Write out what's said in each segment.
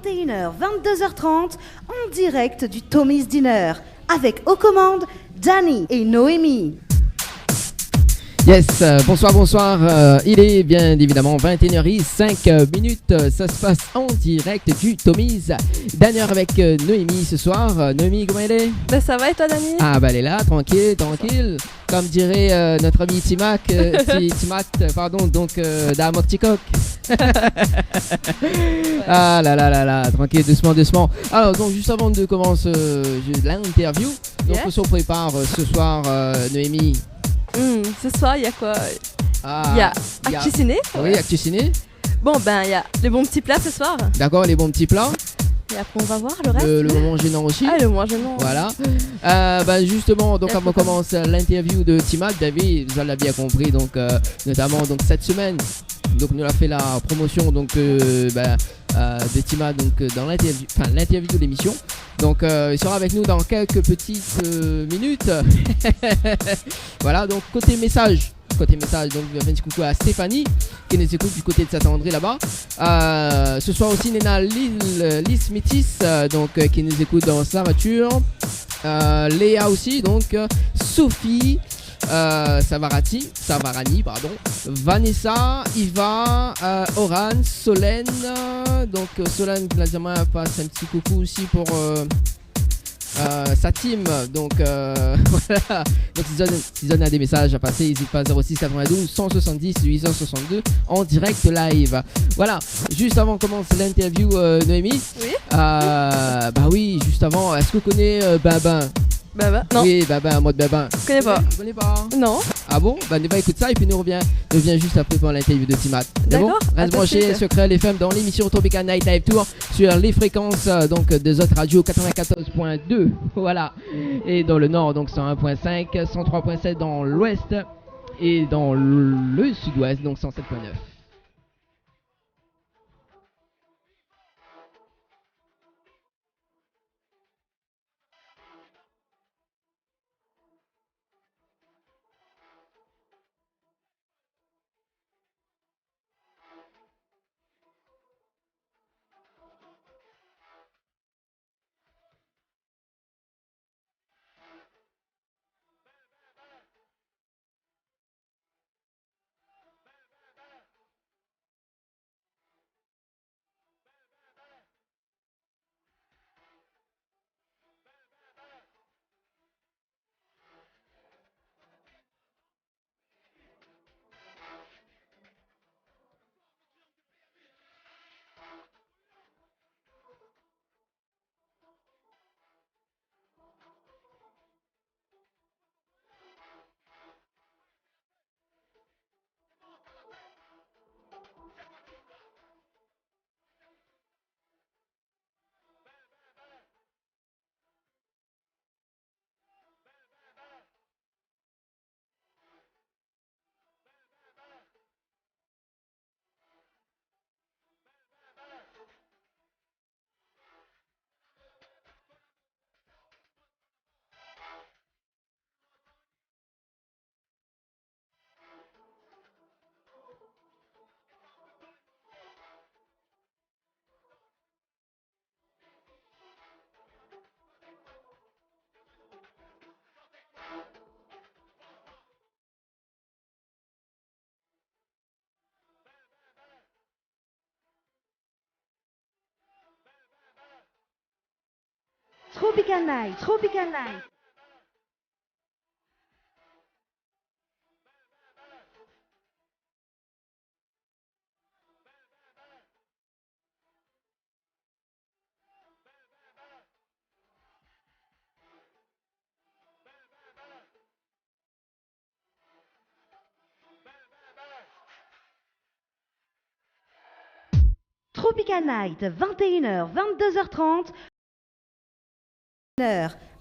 21h, 22h30, en direct du Tommy's Dinner, avec aux commandes Danny et Noémie. Yes, bonsoir, il est bien évidemment 21h05, ça se passe en direct du Tommy's Dinner avec Noémie ce soir. Noémie, comment elle est? Ben ça va et toi Dani? Ah bah elle est là, tranquille, comme dirait notre ami Timac, d'Amok Tikok. Ah là, tranquille, doucement. Alors donc juste avant de commencer l'interview, donc Yes. on se prépare ce soir Noémie. Ce soir, il y a quoi? Il y a Actu Ciné. Oui, Actu Ciné. Bon, ben, il y a les bons petits plats ce soir. D'accord, les bons petits plats. Et après, on va voir le reste. Le moment gênant aussi. Ah, le moins gênant. Voilà. Justement, donc avant qu'on commence l'interview de Timac, David, vous l'avez bien compris, donc notamment donc cette semaine, donc nous a fait la promotion donc de Timac donc dans l'interview de l'émission. Donc il sera avec nous dans quelques petites minutes. Voilà, donc côté message, donc un petit coucou à Stéphanie qui nous écoute du côté de Saint-André là-bas. Ce soir aussi Néna Lys Métis qui nous écoute dans sa voiture. Léa aussi, donc Sophie, Savarani, Vanessa, Iva, Oran, Solène. Donc Solène Glazama passe un petit coucou aussi pour sa team. Donc voilà. Donc s'ils donnent des messages à passer, n'hésite pas 06 92 170 862 en direct live. Voilà. Juste avant qu'on commence l'interview, Noémie. Oui. Oui, juste avant, est-ce que vous connaissez Babin? Baba. Non. Oui, Babin, mode Babin. Je connais pas. Je connais pas. Non. Ah bon? Écoute ça et puis nous revient juste après pour l'interview de Timat. D'accord. Bon, reste branché sur Créole FM dans l'émission Tropical Night Live Tour sur les fréquences de autres radios 94.2. Voilà. Et dans le nord, donc 101.5, 103.7 dans l'ouest et dans le sud-ouest, donc 107.9. Tropical Night. Tropical Night, 21h, 22h30,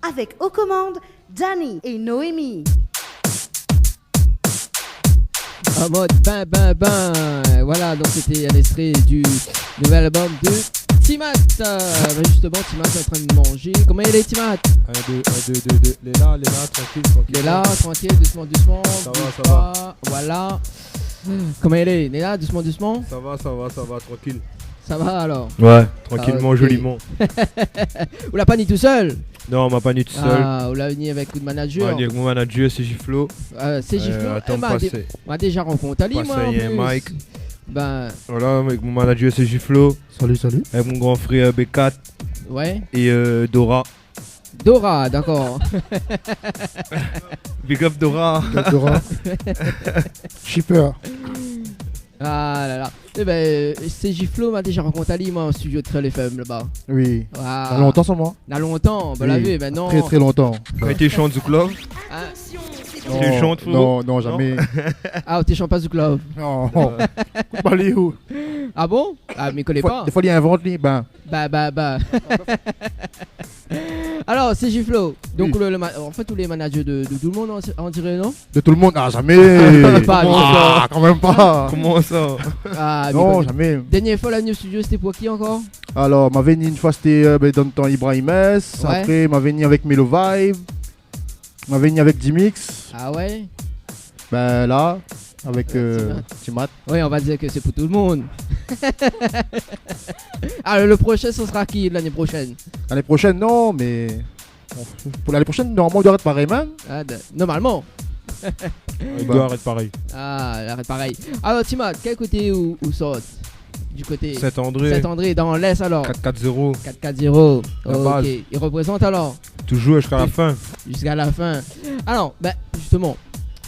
avec aux commandes Danny et Noémie. En mode voilà, donc c'était un extrait du nouvel album de Timat. Justement, Timat est en train de manger. Comment il est, Timat? 1, 2, 2. Les là, tranquille. Il est là, tranquille, doucement. Ça va. Voilà. Comment il est? Il est là, doucement. Ça va, tranquille. Ça va alors? Ouais, tranquillement, ok. joliment. Vous l'avez pas ni tout seul? Non, on m'a pas ni tout seul. Ah, vous l'avez ni avec le manager? Avec mon manager, c'est Giflo. C'est Giflo. Attends, passer. M'a déjà rencontré moi en Passer un plus. Mike. Ben, Voilà, avec mon manager, c'est Giflo. Salut, salut. Avec mon grand frère B4 ouais. et Dora. Dora, d'accord. Big up Dora. Dora. Shipper. Ah là là. Eh ben, c'est Giflo m'a déjà rencontré moi en studio de Trail FM là-bas. Oui. Ah. Ça fait longtemps sans moi. Il y a longtemps, bah la Oui. vue, ben non. Très très longtemps. Quand tu chantes du club, Hein? tu chantes, frérot? Non, jamais. Ah, t'es champion du club. Non. Pas les où. Ah bon? Ah, mais connais pas. Des fois, il invente les. Ben. Bah. Alors, c'est Giflo. Donc, Oui. en fait, tous les managers de tout le monde, on dirait, non? De tout le monde. Ah, jamais. Pas, Ah, quand même pas. Comment ça? Ah, mais Non, connais- jamais. Dernière fois, la nuit au studio, c'était pour qui encore? Alors, m'a venu une fois, c'était dans le temps Ibrahim S. Ouais. Après, m'a venu avec Melo Vibe. M'a venu avec Dimix. Ah ouais? Ben là, avec Timat. Timat. Oui, on va dire que c'est pour tout le monde. Ah, le prochain, ce sera qui l'année prochaine? L'année prochaine, non, mais. Pour l'année prochaine, normalement, il doit être pareil, man. Ah, normalement. Il doit arrêter pareil. Ah, arrête pareil. Alors, Timat, quel côté où sort? Du côté Saint-André, Saint-André, dans l'Est alors? 4-4-0. 4-4-0. La Ok. base. Il représente alors? Toujours jusqu'à la fin. Jusqu'à la fin. Alors, ben, justement,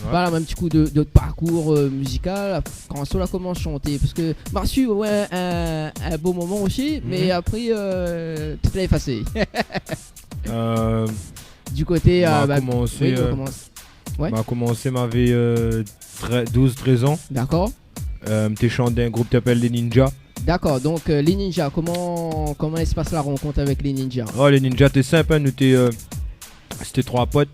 Ouais. parle un petit coup de parcours musical. Quand on a commencé à chanter, parce que m'a su ouais, un beau moment aussi, mais après, tout est effacé. Du côté. M'a commencé, oui, on commence. Ouais. m'a commencé, m'avait 12-13 ans. D'accord. T'es chanté d'un groupe qui s'appelle Les Ninjas. D'accord, donc les ninjas, comment il se passe la rencontre avec les ninjas? Oh, les Ninjas, t'es simple, hein, nous c'était 3 potes.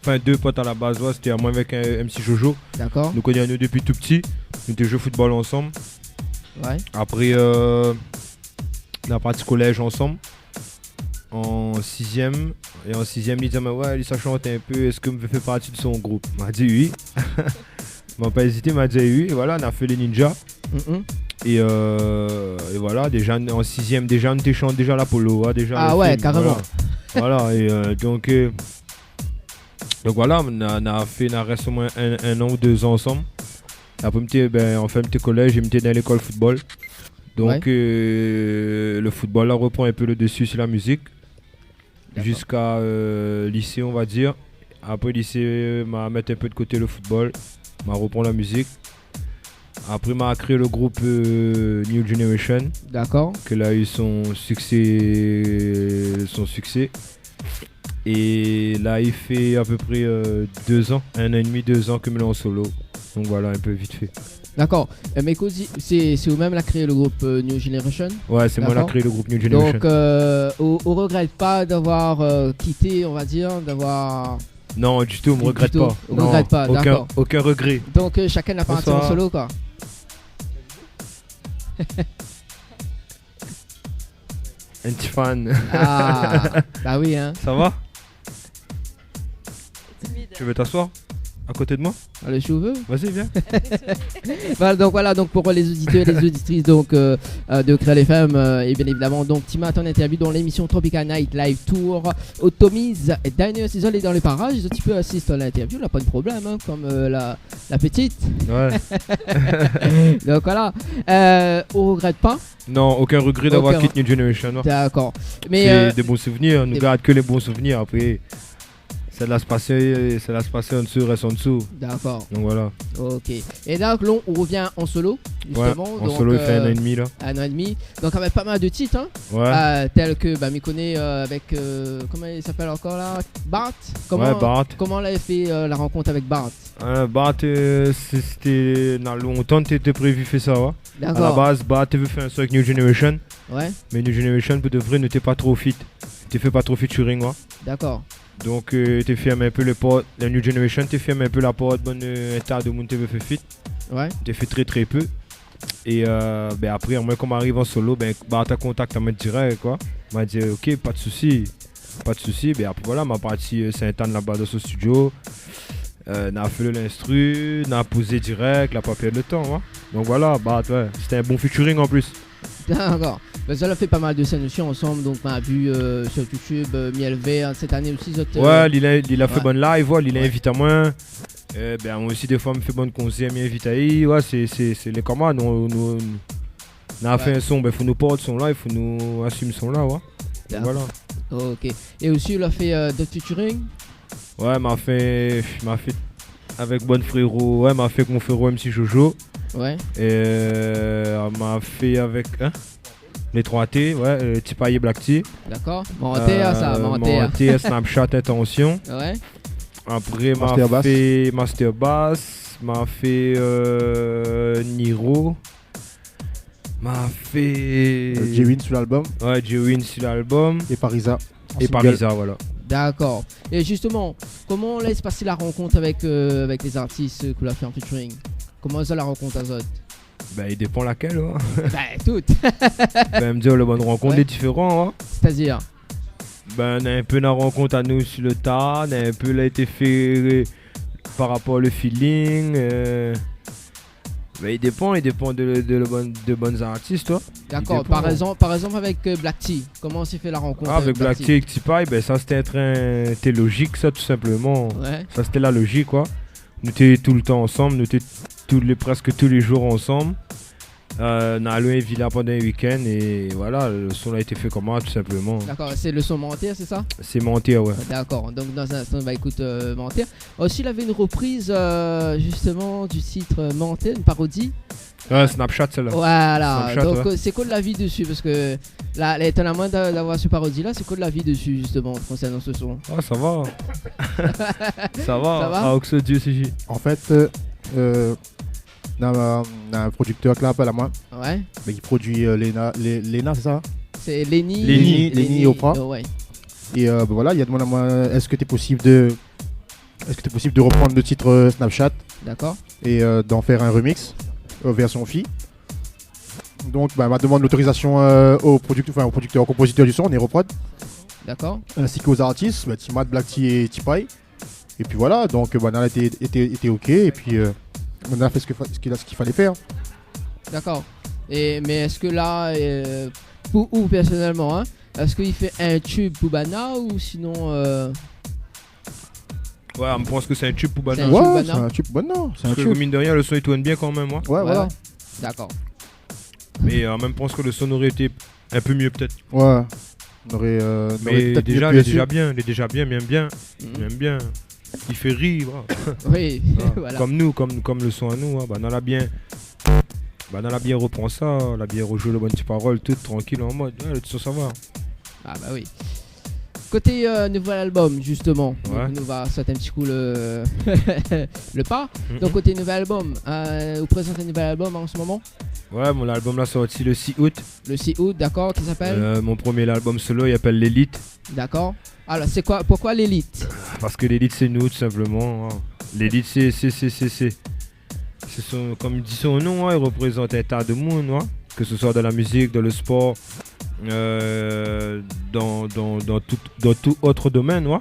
Enfin, 2 potes à la base, ouais, c'était à moi avec un MC Jojo. D'accord. Nous connaissons depuis tout petit. Nous étions joué au football ensemble. Ouais. Après, on a parti collège ensemble. En 6ème. Et en 6ème, il disait, mais ouais, il ça chante un peu. Est-ce que me fait partie de son groupe? Il m'a dit oui. Il m'a pas hésité, il m'a dit oui. Et voilà, on a fait les Ninjas. Mhm. Et voilà, déjà en 6ème, déjà on était chanté déjà l'Apollo. Hein, déjà Ah le ouais, film, carrément. Voilà, et donc voilà, on a resté au moins un an ou 2 ans ensemble. Après, on fait un petit collège, j'étais dans l'école football. Donc le football là reprend un peu le dessus sur la musique. D'accord. Jusqu'à lycée, on va dire. Après lycée, m'a mis un peu de côté le football, m'a reprend la musique. Après, m'a créé le groupe New Generation, D'accord. que là a eu son succès. Et là, il fait à peu près 2 ans, 1 an et demi, 2 ans que je me lance en solo. Donc voilà, un peu vite fait. D'accord. Mais Cozy, c'est vous-même qui a créé le groupe New Generation? Ouais, c'est moi qui ai D'accord. créé le groupe New Generation. Donc, on regrette pas d'avoir quitté, on va dire, d'avoir. Non, du tout, on me regrette Du tout, pas. on Non, regrette pas, d'accord. aucun regret. Donc, chacun a parti en Bonsoir. solo, quoi. Un petit fan. Ah, bah oui, hein. Ça va? Tu veux t'asseoir à côté de moi? Le cheveu. Vas-y, viens. Voilà, donc pour les auditeurs et les auditrices donc, de Créel FM, et bien évidemment, donc Timat en interview dans l'émission Tropical Night Live Tour, Automise et Diner Season est dans les parages, tu peux assister à l'interview, là, pas de problème, hein, comme la petite. Ouais. Donc voilà, on regrette pas. Non, aucun regret d'avoir Aucun. quitté New Generation. Non. D'accord. Mais C'est des bons souvenirs, on ne des- garde que les bons souvenirs. Après, ça laisse passer en dessous, reste en dessous. d'accord. Donc voilà. Ok. Et donc là, on revient en solo, Ouais, justement. en donc, solo, il fait 1 an et demi là. 1 an et demi. Donc avec pas mal de titres, hein. Ouais. Tels que m'y connaît avec comment il s'appelle encore là, Bart. Ouais, Bart. Comment on avait fait la rencontre avec Bart? Bart, c'était dans longtemps, t'étais prévu faire ça. Ouais. À la D'accord. base, Bart, tu veux faire un son avec New Generation. Ouais, Mais New Generation, pour de vrai, n'était pas trop fit. Tu fais pas trop featuring, ouais. d'accord. Donc, tu fermes un peu le port. La New Generation, tu fermes un peu la porte. Bonne un tas de monde te veut faire fit. Ouais, Tu fait très très peu. Et après, moi, quand m'arrive en solo, Bart a contact à me direct, quoi. M'a dit, ok, pas de souci. Pas de souci. Après, voilà, ma partie Saint-Anne là-bas dans ce studio. On a fait l'instru, on a posé direct, la pas perdu le temps. Ouais. Donc voilà, Bart, ouais. C'était un bon featuring en plus. D'accord. Ben, ça a fait pas mal de scènes aussi ensemble, donc on a vu sur YouTube, Miel Vert, cette année aussi. Ouais, il a fait ouais. bonne live, ouais, il a Ouais. invité à moi. Ben, moi aussi, des fois, me fait bonne conseil, m'invite à y. Ouais, c'est les commandes. Nous, on a fait un son, ben, faut nous porter son là, il faut nous assumer son là, ouais. Donc, voilà. Ok. Et aussi, il a fait d'autres featuring. Ouais, m'a fait avec Bon Frérot, ouais, m'a fait avec mon frérot MC Jojo. Ouais. M'a fait avec les 3T, ouais, Tipaye et Black T. D'accord. Menteur, ça, menteur. Menteur, Snapchat, Intention. Ouais. Après, Master m'a Bass. fait Master Bass, m'a fait Niro. M'a fait. J-Win sur l'album Ouais, J-Win sur l'album. et Parisa. en Et single. Parisa, voilà. D'accord. Et justement, comment laisse passer la rencontre avec les artistes que l'on a fait en featuring? Comment ça la rencontre à Zot? Ben, il dépend laquelle, ouais. Ben, toutes. Ben, me dire, la bonne rencontre Ouais. est différente, ouais. C'est-à-dire? Ben, on a un peu la rencontre à nous sur le tas, on a un peu là été fait par rapport au feeling. Ben, il dépend de bonnes artistes, toi. D'accord. dépend. Par exemple avec Black T, comment s'est fait la rencontre Avec Black T et Tipaye, ben ça c'était logique, ça tout simplement. Ouais. Ça c'était la logique, quoi. Nous étions tout le temps ensemble, nous étions presque tous les jours ensemble. On a loué Villa pendant un week-end et voilà, le son a été fait comme moi, tout simplement. D'accord. C'est le son Mentir, c'est ça? C'est mentir, ouais. D'accord, donc dans un instant on va écouter Mentir. Aussi il avait une reprise justement du titre Mentir, une parodie. Ouais, Snapchat, celle-là. Voilà, Snapchat, donc ouais. c'est quoi de la vie dessus? Parce que là, étonnamment d'avoir ce parodie là, c'est quoi de la vie dessus justement concernant ce son? Ah, ça va. Ça va. Ça va Ah, Oxo Dieu, c'est J. En fait, on a un producteur qui l'appelle à moi, Ouais, mais qui produit Lena, c'est ça? c'est Lenny. Lenny Oprah. Oh, ouais. Et ben voilà, il a demandé à moi, est-ce que t'es possible de reprendre le titre Snapchat D'accord, et d'en faire un remix version fille. Donc bah, elle m'a demandé l'autorisation au producteur, au compositeur du son, Neroprod, d'accord, ainsi qu'aux artistes, bah, Timad, Black T et Tipaye. Et puis voilà, donc bah, on a été ok, et puis on a fait ce qu'il fallait faire. d'accord. Mais est-ce que là, pour ou personnellement, hein, est-ce qu'il fait un tube pour Bana ou sinon Ouais, on pense que c'est un tube pour C'est un Banana. tube, Ouais, Bana. c'est un tube, bon non, c'est un Parce que tube. mine de rien, le son il tourne bien quand même, moi. Ouais, voilà. D'accord. Mais en même pense que le son aurait été un peu mieux peut-être. Ouais. On aurait Mais peut-être déjà, mieux il est pu déjà dessus. bien, il est déjà bien, il aime bien. Il Mhm. aime bien. Il fait rire, voilà. Oui, Ah, voilà. Comme nous, comme le son à nous. Hein. Banana bien reprend ça, la bien rejoue le bonne petite parole, tout tranquille en mode. Ouais, tout ça va. Ah bah oui. Côté nouvel album, justement, Ouais. donc, nous va sauter un petit coup le, le pas. Mhm. Donc côté nouvel album, vous présentez un nouvel album en ce moment, Ouais, mon album là sorti le 6 août. le 6 août, d'accord, qui s'appelle Mon premier album solo, il s'appelle L'Élite. D'accord. Alors c'est quoi, pourquoi l'élite? Parce que l'élite c'est nous tout simplement. Hein. L'élite c'est comme il dit son nom, hein, il représente un tas de monde, hein. Que ce soit dans la musique, dans le sport, dans tout autre domaine, ouais.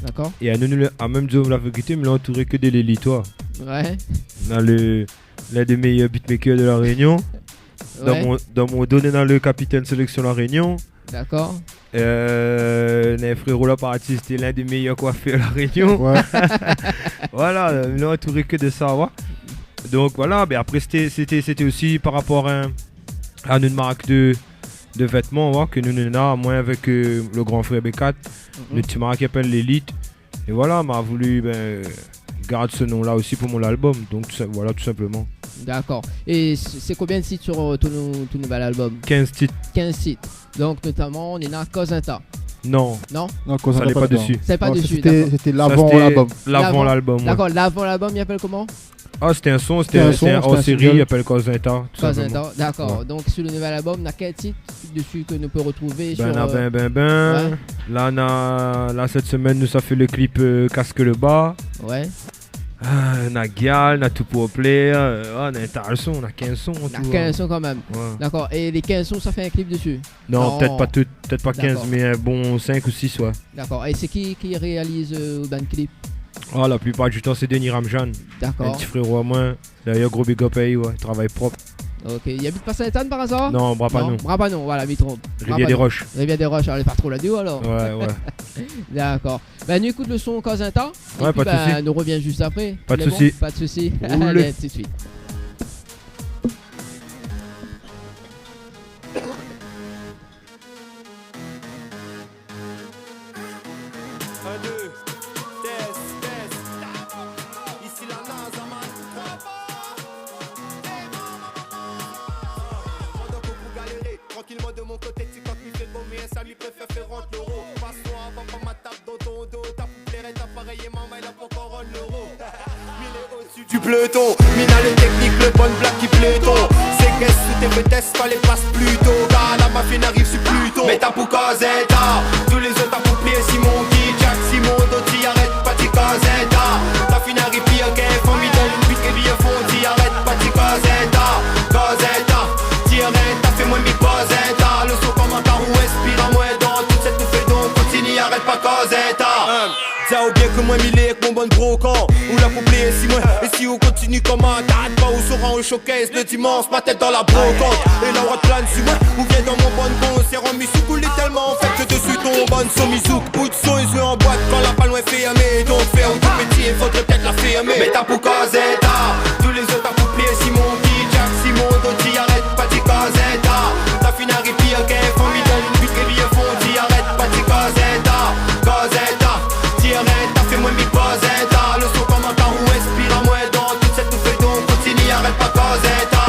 D'accord. Et à nous, à même dire la vérité, me l'a entouré que des l'élite, ouais. Ouais. On a l'un des meilleurs beatmakers de la Réunion. Ouais. Dans mon donné dans le capitaine sélection de la Réunion. D'accord. Un frérot là par artiste, c'était l'un des meilleurs coiffeurs de la Réunion. Ouais. Voilà, il n'a entouré que de ça, ouais. Donc voilà, mais après c'était aussi par rapport à une marque de vêtements, ouais, que nous avons, moi avec le grand frère B4, Mhm. le petit marque qui s'appelle l'Élite. Et voilà, m'a voulu garder ce nom-là aussi pour mon album. Donc voilà, tout simplement. D'accord. Et c'est combien de titres sur ton nouvel album? 15 titres. 15 titres. Donc notamment on est dans Cosinta. Non, Non? Non, quand ça n'est pas dessus. C'est pas Non, dessus. C'était D'accord. c'était Ça, l'avant c'était l'album. L'avant l'album. ouais. D'accord. L'avant l'album, il appelle comment? Ah, c'était un son, C'était un c'était un son, hors c'était un série, il single. appelle Cosinta. tout simplement. Cosinta. D'accord. Donc sur le nouvel album, on a quel titre dessus que nous peut retrouver Ben, sur a ben. ouais. Là, cette semaine, nous, ça fait le clip Casque le bas. Ouais. On a Gial, on a tout pour plaire. On a un tas de sons, on a 15 sons. en On a tout, 15 sons quand même. ouais. D'accord. Et les 15 sons, ça fait un clip dessus? Non, Non. peut-être pas 15, D'accord. mais un bon 5 ou 6, ouais. D'accord. Et c'est qui réalise le clip? Oh, la plupart du temps, c'est Denis Ramjan. Un D'accord. petit frérot à moi. D'ailleurs, gros big up à lui, ouais. Il travaille propre. Ok, il habite pas Sainte-Anne par hasard? Non, Brapanon. Brapanon, voilà, Mitron. Rivière des Roches. Rivière des Roches, allez pas trop là-dessus alors. Ouais. D'accord. Bah, nous écoute le son Cosinta. Ouais, et puis, pas de soucis. nous revient juste après. Pas de Bon soucis. pas de soucis. Roule. Allez, tout de suite. 1, 2, test. Ici la NASA, man. Pendant que vous galérez, tranquillement de mon côté, tu comptes m'y fait bomber, un sale, il préfère faire rentrer l'euro. Passe-moi avant pas ma tape dans ton dos, ta poupée est appareil et maman, il a pas encore rendre l'euro. Mille est au-dessus du peloton, mina le technique, le bon black qui peloton. C'est qu'est-ce sous tes vitesses, fallait passe plus tôt, car la mafine arrive sur Pluton. Mais t'as pour Cosetta, tous les autres t'as pour plier Simon qui Jack Simon, Doty, arrête pas t'y Cosetta. Ta fine arrive pire qu'un formidable, une pute qui vient fond, t'y arrête pas t'y Cosetta. T'y arrête, t'as fait moins mi Cosetta. Le son commentaire ou inspire à moins dans toute cette bouffée donc continue, arrête pas Cosetta. Ça ou bien que moi m'illé avec mon bon brocant. Ou la poupée si moi, et si on continue comme un date, pas où sera au showcase le dimanche, ma tête dans la brocante. Et la route plane sur moi, ou vient dans mon bon concert en mi-sou, coulé tellement en fait que dessus ton bon son mi-souk. Ou de son, ils en boîte quand la palme est fermée. Donc faire un tout petit, il faudrait peut-être la fermer. Mais t'as pour Cosetta, tous les autres t'as poupée Simon qui Jack Simon, Doty, arrête pas t'y Cosetta. Ta fine arrive pire qu'un formidable, une pute qui vient fond, t'y arrête pas t'y Cosetta. T'as fait moins mi Cosetta. Le son commentaire ou inspire à moins dans toute cette bouffée donc continue, arrête pas Cosetta.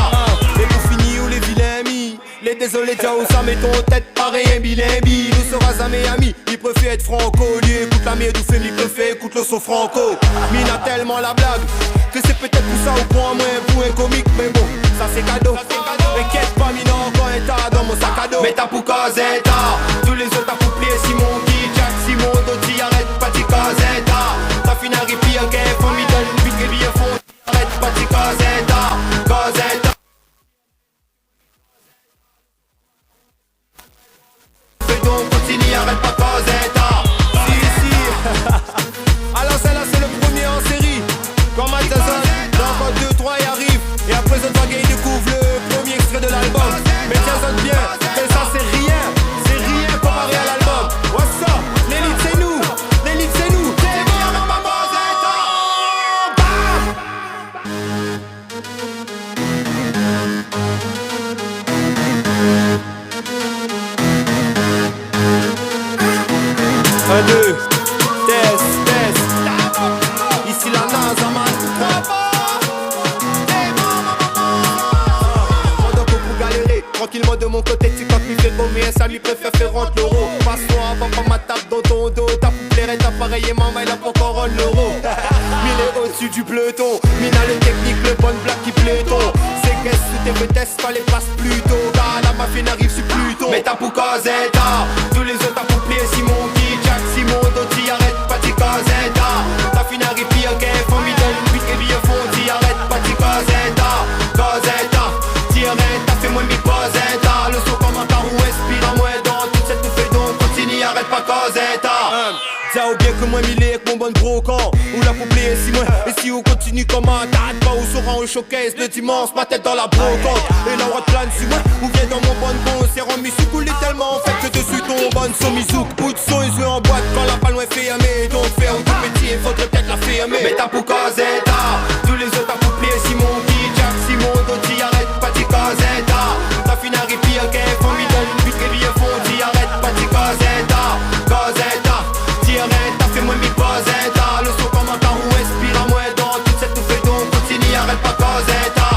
Et pour finir où les vilains amis, les désolés déjà où ça met ton tête pareil un bilimbi. Nous sera jamais amis, il préfère être franco. Lui écoute la mienne ou fait il préfère écoute le son franco. Mine a tellement la blague que c'est peut-être pour ça au point moins pour un comique. Mais bon, ça c'est cadeau. Inquiète pas mine encore un tas dans mon sac à dos. Mais t'as pour Cosetta, tous les autres t'as pour plier Simon qui Jack Simon, Doty, arrête pas t'y Cosetta. Ta fine arrive pire qu'un formidable, une pute qui vient fond, arrête pas t'y Cosetta. Fais donc continue, arrête pas Cosetta. Si alors celle-là c'est le premier en série. Comme à Jason, dans 2, 3 y arrive. Et après ce vague il découvre le premier extrait de l'album. Mais tiens bien, mais ça c'est rien comparé à l'album. What's up, l'élite c'est nous, Un, deux, test. Ici la NASA, man. Pendant que vous galérez, tranquillement de mon côté, tu comptes m'y fait bomber, un sale, il préfère faire rentrer l'euro. Passe-moi avant pas ma tape dans ton dos, ta poupée est appareil et maman, il a pas encore rendre l'euro. Mille est au-dessus du peloton, mina le technique, le bon black qui peloton. C'est qu'est-ce sous tes vitesses, fallait passe plus tôt, car la mafine arrive sur Pluton. Mais t'as pour Cosetta, tous les autres t'as pour plier Simon qui Jack Simon, Doty, arrête pas t'y Cosetta. Ta fine arrive pire qu'un formidable, une pute qui vient fond, t'y arrête pas t'y Cosetta. T'y arrête, t'as fait moins mi Cosetta. Le son commentaire ou inspire à moins dans toute cette bouffée donc continue, arrête pas Cosetta. Ça ou bien que moi m'illé avec mon bon brocant. Ou la poupée si moi, et si on continue comme un date, pas où sera au showcase le dimanche, ma tête dans la brocante. Et la route plane sur moi, ou vient dans mon bon concert en mi-souk, coulé tellement en fait que dessus ton bon son mi-souk. Ou de son, ils en boîte quand la palme est fermée. Donc faire un tout petit, il faudrait peut-être la fermer. Mais t'as pour Cosetta, tous les autres t'as pour plier Simon qui Jack Simon, Doty, arrête pas t'y Cosetta. Ta fine arrive pire qu'un formidable, une pute qui vient fond, t'y arrête pas t'y Cosetta. T'y arrête, t'as fait moins mi Cosetta. Le son commentaire ou inspire à moins dans toute cette bouffée donc continue, arrête pas Cosetta.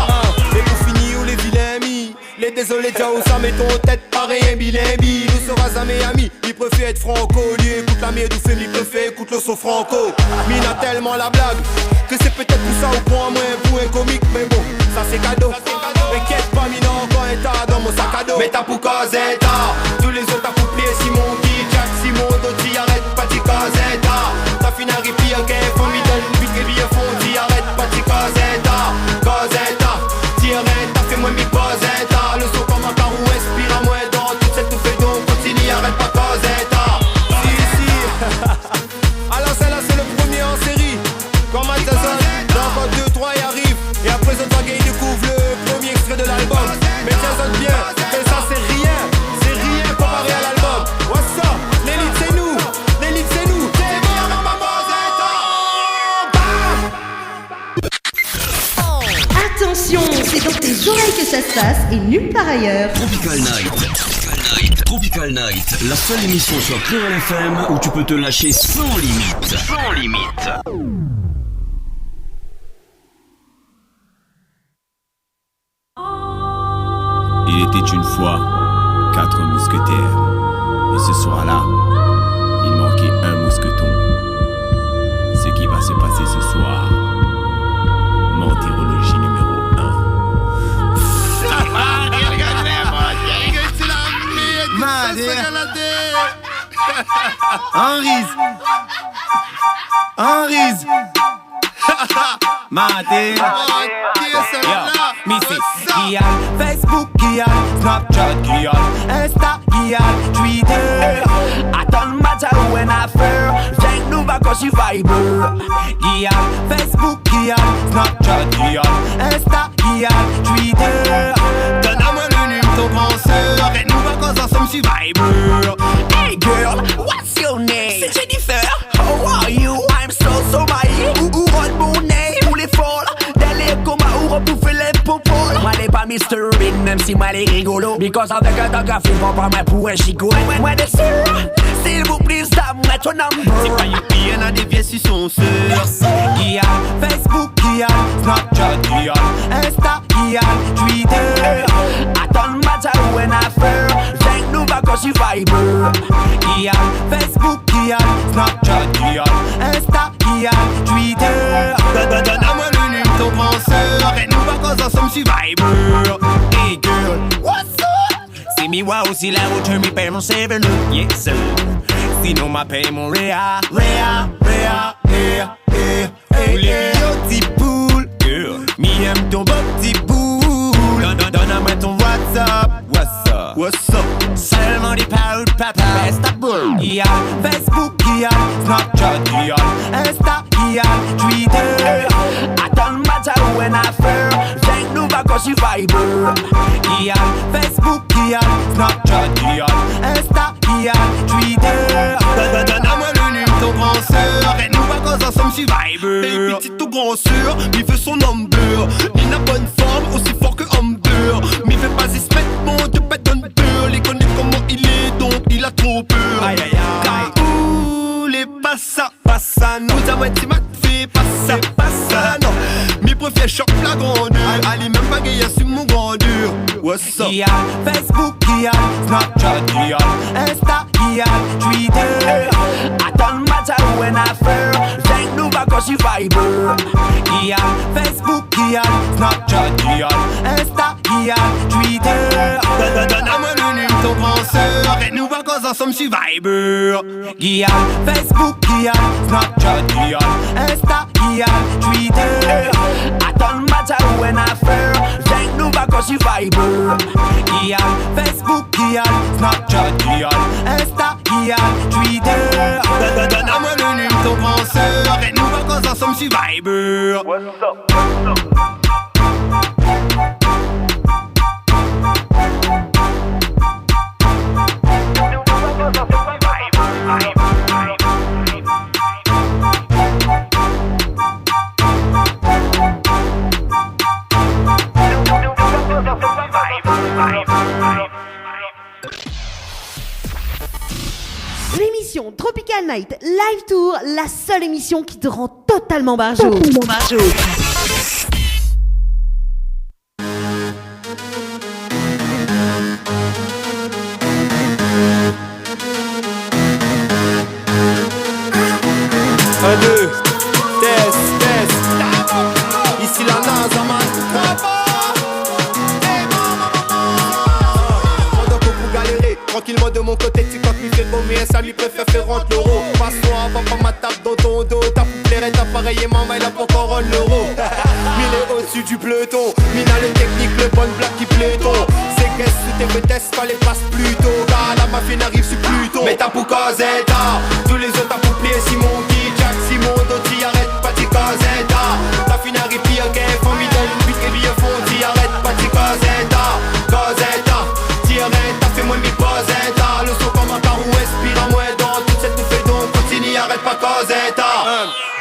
Et pour finir où les vilains amis, les désolés déjà où ça met ton tête pareil un bilimbi. Nous sera jamais amis, il préfère être franco. Lui écoute la mienne ou fait il préfère écoute le son franco. Mine a tellement la blague que c'est peut-être pour ça au point moins pour un comique. Mais bon, ça c'est cadeau. Inquiète pas mine encore un tas dans mon sac à dos. Mais t'as pour Cosetta, tous les autres t'as pour plier Simon qui Jack Simon, Doty, arrête pas t'y Cosetta. Ta fine arrive pire qu'un formidable, une pute qui vient fond, t'y arrête pas t'y Cosetta. T'y arrête, t'as fait moins mi Cosetta. Le son commentaire ou inspire à moins dans toute cette bouffée donc continue, arrête pas Cosetta. Si alors celle-là c'est le premier en série. Comme à Jason, dans 2, 3 y arrive. Et après ce vague il découvre le premier extrait de l'album. ça se passe et nulle part ailleurs. Tropical Night. Tropical Night, la seule émission sur Clear FM où tu peux te lâcher sans limite. Sans limite. Il était une fois 4 mousquetaires. Et ce soir-là, il manquait un mousqueton. Ce qui va se passer ce soir, mentérologie numéro 1. Henri's Maté Missy Guillaume, Facebook Guillaume, Snapchat Guillaume, Insta Guillaume, Twitter. Attends matin ou en affaire, j'ai nous va quand j'y vibe. Guillaume, Facebook Guillaume, Snapchat Guillaume, Insta Guillaume, Twitter. Donne-moi le numéro ton grand sœur et nous va quand ensemble j'y vibe. Hey girl, what's your name? C'est Jennifer. How are you? I'm so my. Ou run mon name, ou les folles. D'aller comme à ou rebouffer les popoles. Moi les pas Mr. Bean, même si moi les rigolo. Because avec un dog à film, on prend moi pour un chico. Moi des sœurs, s'il vous plaît, donne-moi ton number. C'est pas youpi, y'en a des vieilles sur son sœur. Guillaume, Facebook Guillaume, Snapchat Guillaume, Insta Guillaume, Twitter. Attends matin ou en affaire, j'ai nous va quand j'y vibe. Guillaume, Facebook Guillaume, Snapchat Guillaume, Insta Guillaume, Twitter. Donne-moi le numéro ton grand sœur et nous va quand ensemble j'y vibe. Hey girl, what's up? C'est mi wa aussi la route, mi paye mon 7, yes sir. Sinon m'a paye mon Réa. Hey, les petits poules, girl, mi aime ton beau petit boule. Donne-moi ton WhatsApp. What's up? Seulement des paroles papa. Reste à boule. Guillaume, Facebook Guillaume, Snapchat Guillaume, Insta Guillaume, Twitter. Attends matin ou en affaire, j'ai nous va quand j'y vibe. Guillaume, Facebook Guillaume, Snapchat Guillaume, Insta Guillaume, Twitter. Donne-moi le numéro ton grand sœur et nous va quand ensemble j'y vibe. Hey petit tout grand sœur, mi veut son number. Il a bonne forme, aussi fort que Humber. Mi veut pas y se mettre mon de pète d'un peur. Il connaît comment il est donc il a trop peur. Aïe aïe aïe. Car les pas ça, nous avons été mat fait pas ça, non. Mi préfère choc la grandeur. Allez même pas gagner sur mon grandeur. What's up? Guillaume, Facebook Guillaume, Snapchat Guillaume, Insta Guillaume, Twitter. Attends matin ou en affaire, j'ai nous va quand j'y vibe. Guillaume, Facebook Guillaume, Snapchat Guillaume, Insta Guillaume, Twitter. Donne-moi le numéro ton grand sœur et nous va quand ensemble j'y vibe. Guillaume, Facebook Guillaume, Snapchat Guillaume, Insta Guillaume, Twitter. Attends matin ou en affaire, j'ai nous va quand j'y vibe. Guillaume, Facebook Guillaume, Snapchat Guillaume, Insta Guillaume, Twitter. Donne-moi le numéro ton grand sœur et nous va quand ensemble j'y vibe. What's up? L'émission Tropical Night Live Tour, la seule émission qui te rend totalement barjot. Un, deux, test. Ici la NASA, man. Pendant que vous galérez, tranquillement de mon côté, tu quand il fait beau, mais ça lui préfère faire rentrer l'euro. Passe-toi, papa ma tape dans ton dos. Ta poupée ta pareil et maman, il a pas encore un euro. Mille est au-dessus du peloton. Mina le technique, le bon black qui pléton. C'est qu'est-ce que tes vitesses, pas les passes plus tôt. Car la mafia n'arrive sur Pluton. Mais t'as pour Cosetta, tous les autres t'as pour plier Simon qui Jack Simon, d'autres y arrête pas t'y Cosetta. T'as fini à ripire, qu'elle font midon, puis qu'elle bien fond, t'y arrête pas t'y Cosetta. T'y arrête, t'as fait moins mi Cosetta. Le son comme un car ou expire à moins dans toute cette bouffée donc continue, arrête pas Cosetta.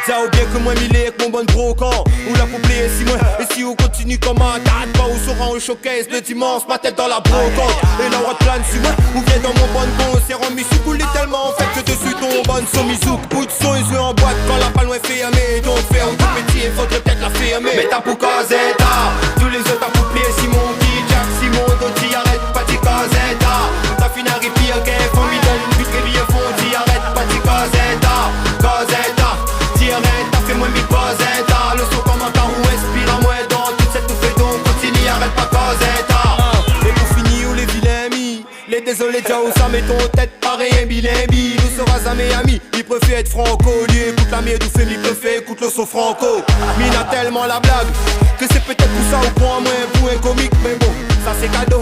T'as oublié que moi m'il est avec mon bon gros camp. Ou la poupée si moi, et si on continue comme un tas de pas où sera au showcase le dimanche, ma tête dans la brocante. Et la route plane sur moi, ou vient dans mon bon con. C'est remis sous couler tellement en fait que dessus ton bonne somizouk. Bout de son, ils en boîte quand la palme est fermée. Donc faire un tout petit, il faudrait peut-être la fermer. Mais t'as pour Cosetta, tous les autres t'as pour plier Simon Guy, Jack, Simon, Doty, arrête pas de Cosetta. T'as fini à pire qu'un formidable, puis que bien fondi, arrête pas de Cosetta. Cosetta, t'arrête, t'as fait moins mi Cosetta. Le son comme un car ou expire à moins dans toute cette tout fait donc continue, arrête pas Cosetta. Et pour finir, où les vilains mis, les désolés, tiens où ça met ton tête, pareil un bilimbi. Nous sera jamais amis, il préfère être franco. Lui écoute la mienne, tout fait, il préfère écoute le son franco. Mine a tellement la blague que c'est peut-être pour ça ou pour un moins pour un comique, mais bon, ça c'est cadeau.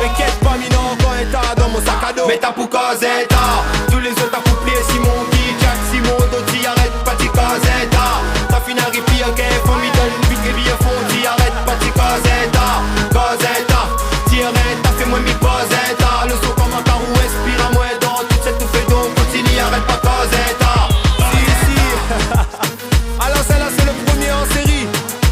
Inquiète pas, mine encore un tas dans mon sac à dos. Mais t'as pour Cosetta, tous les autres t'as pour plier Simon Guy, Jack, Simon, Doty, arrête pas de Cosetta. T'as fini à pire qu'un formidable, puis que bien fondi, arrête pas de Cosetta. Cosetta, t'arrête, t'as fait moins mi Cosetta. Le son comme un car ou expire à moins dans toute cette tout fait donc continue, arrête pas Cosetta. Si, alors celle-là c'est le premier en série.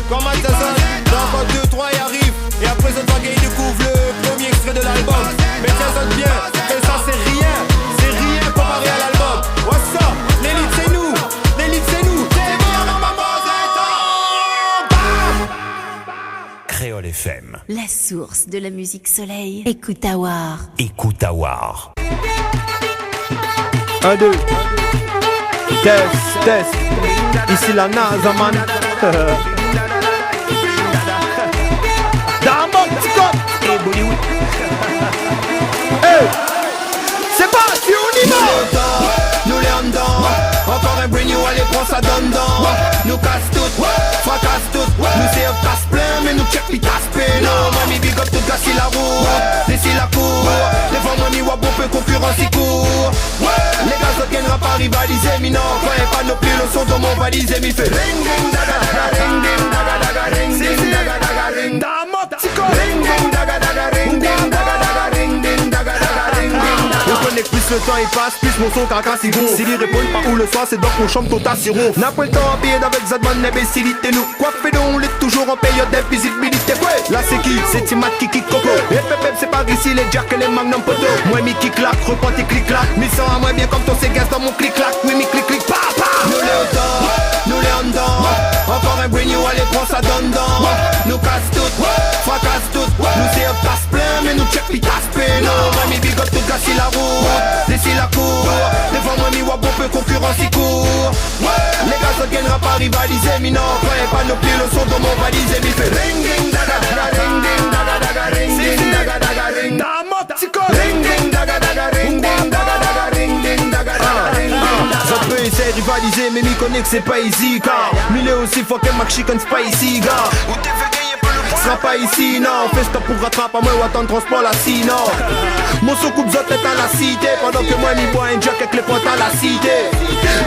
Comme à Jason, dans encore 2-3 y arrive. Et après cette vague il découvre le premier extrait de l'album. Mais Jason bien, que ça c'est rien comparé à l'album. What's up, l'élite c'est nous, c'est bien dans ma Créole FM. La source de la musique soleil. Écoute Awar. Écoute Awar. 1, 2, test, ici la NASA man. Dans mon petit cop. Hey, c'est parti, on y va. Nous les en dedans. Encore un brain new, allez prends ça donne dedans. Nous casse tout, fracasse tout. Nous c'est up casse plein, mais nous check pis casse plein. Non, mamie big up tout casser la route. Laissez la cour. Devant mamie wap on peut concurrence y court. Les gars autres gagnera pas rivaliser. Mais non, croyez pas non plus le son de mon valise. Mi fait ring ding daga daga ring ding daga daga ring ding daga daga ring. Dans mon petit corps. Ring ding daga daga ring ding daga daga ring ding daga daga ring ding. On connaît plus le temps il passe, plus mon son caca si gros. S'il y répond pas où le soir, c'est donc mon chambre tota sirop. N'a pas le temps à payer avec Zadman, l'imbécilité nous. Quoi fait donc, on est toujours en période d'invisibilité. Ouais, là c'est qui? C'est Timat qui kick coco. Et pep c'est pas ici les jacks et les magnum poto. Moi mi qui claque, reprends tes clic clac. Mi sent à moi bien comme ton ségas dans mon clic clac. Oui mi clic clic pa pa. Nous les autant, nous les en dedans. Encore un brain new, allez prends ça donne dedans. Nous casse tout, fracasse tout. Nous c'est up casse plein, mais nous check pis casse plein. Non, mamie big up tout casser la route. Laissez la cour. Devant moi mi wap on peut concurrence y court. Les gars ça gagnera pas rivaliser. Mais non, croyez pas non plus le son de mon valise. Mi fait ring ding daga daga ring ding daga daga ring ding daga daga ring. Dans mon petit corps. Ring ding daga daga ring ding daga daga ring ding daga daga ring ding. Ça peut essayer de rivaliser, mais mi connaît que c'est pas easy. Car mille aussi faut que Mac Chicken Spicy gars. Où t'es fait gagner pas le point. Sera pas ici non. Fais stop pour rattraper à moi ou attendre transport la sinon. Mon son coupe zot est à la cité. Pendant que moi mi bois un jack avec les potes à la cité.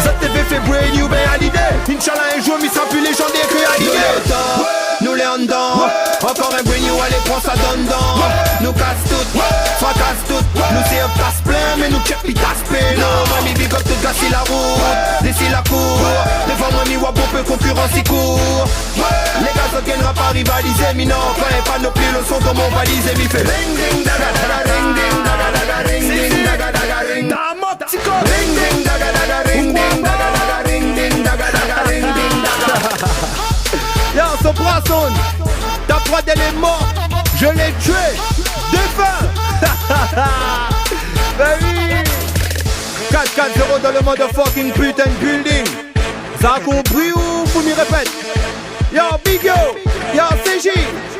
Zot TV fait brain new ben à l'idée. Inch'Allah un jour mi sera plus légendaire que à l'idée. Nous les en dedans. Encore un brain new, allez prends ça donne dedans. Nous casse tout, fracasse tout. Nous c'est up casse plein, mais nous check pis casse plein. Non, mamie big up tout casser la route. Laissez la cour. Devant moi mi wap on peut concurrence y court. Les gars ça gagnera pas rivaliser. Mais non, croyez pas non plus le son de mon valise. Et mi fait ring ding daga daga ring ding daga daga ring ding daga daga ring. Dans mon petit corps. Ring ding daga daga ring ding daga daga ring ding daga daga ring ding daga. Yo, son poisson, ta prod elle est morte, je l'ai tué, défunt. Ben oui. 4-4-0 dans le motherfucking putain de building. Ça a compris ou vous m'y répète? Yo Big Yo, yo CJ,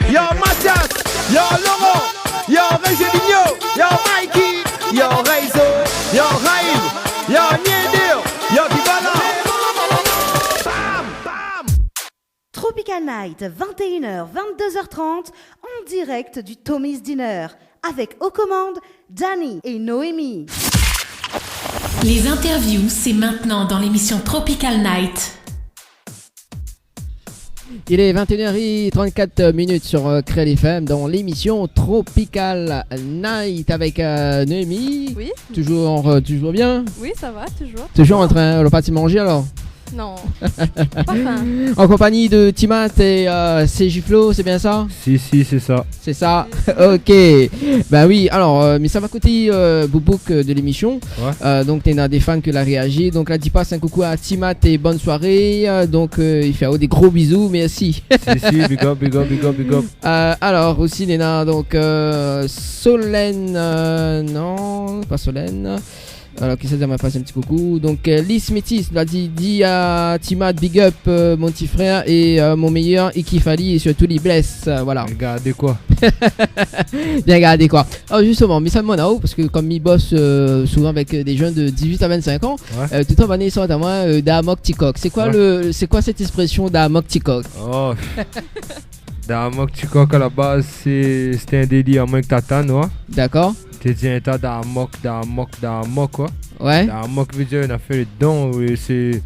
yo Mathias, yo Laurent, yo Régeligno, yo Mikey, yo Reizo, yo Raïm, yo Niedir, yo Bibala. Tropical Night, 21h, 22h30, en direct du Tommy's Dinner, avec aux commandes Danny et Noémie. Les interviews, c'est maintenant dans l'émission Tropical Night. Il est 21h34 sur Créole FM dans l'émission Tropical Night avec Noémie. Oui. Toujours bien? Oui, ça va, toujours. Toujours en train de partir manger alors? Non. Pas fin. En compagnie de Timat et CJ Flow, c'est bien ça? Si, c'est ça. C'est ça. Ok. Bah oui, alors, mais ça va côté Boubouk de l'émission. Ouais. Donc, t'es des fans qui l'ont réagi. Donc là, dis pas un coucou à Timat et bonne soirée. Donc, il fait des gros bisous, merci. Si, big up. Alors, aussi, Néna, donc, Solène. Non, pas Solène. Alors, qui ça m'a passé un petit coucou. Donc, Lys Métis l'a dit à Timat, big up, mon petit frère et mon meilleur, Ikifali et surtout les bless. Voilà. Regardez quoi. Bien regardez quoi. Alors, justement, mais ça me monao, parce que comme il bosse souvent avec des jeunes de 18 à 25 ans, ouais. tout en année, à moi, Dahamok Tikok. C'est quoi, ouais. C'est quoi cette expression Dahamok Tikok? Oh, Dahamok Tikok à la base, c'était un délire à moins que t'attends, ouais. D'accord. T'es dit un tas Dahamok, quoi. Ouais. Dahamok veut dire, on a fait le don, c'est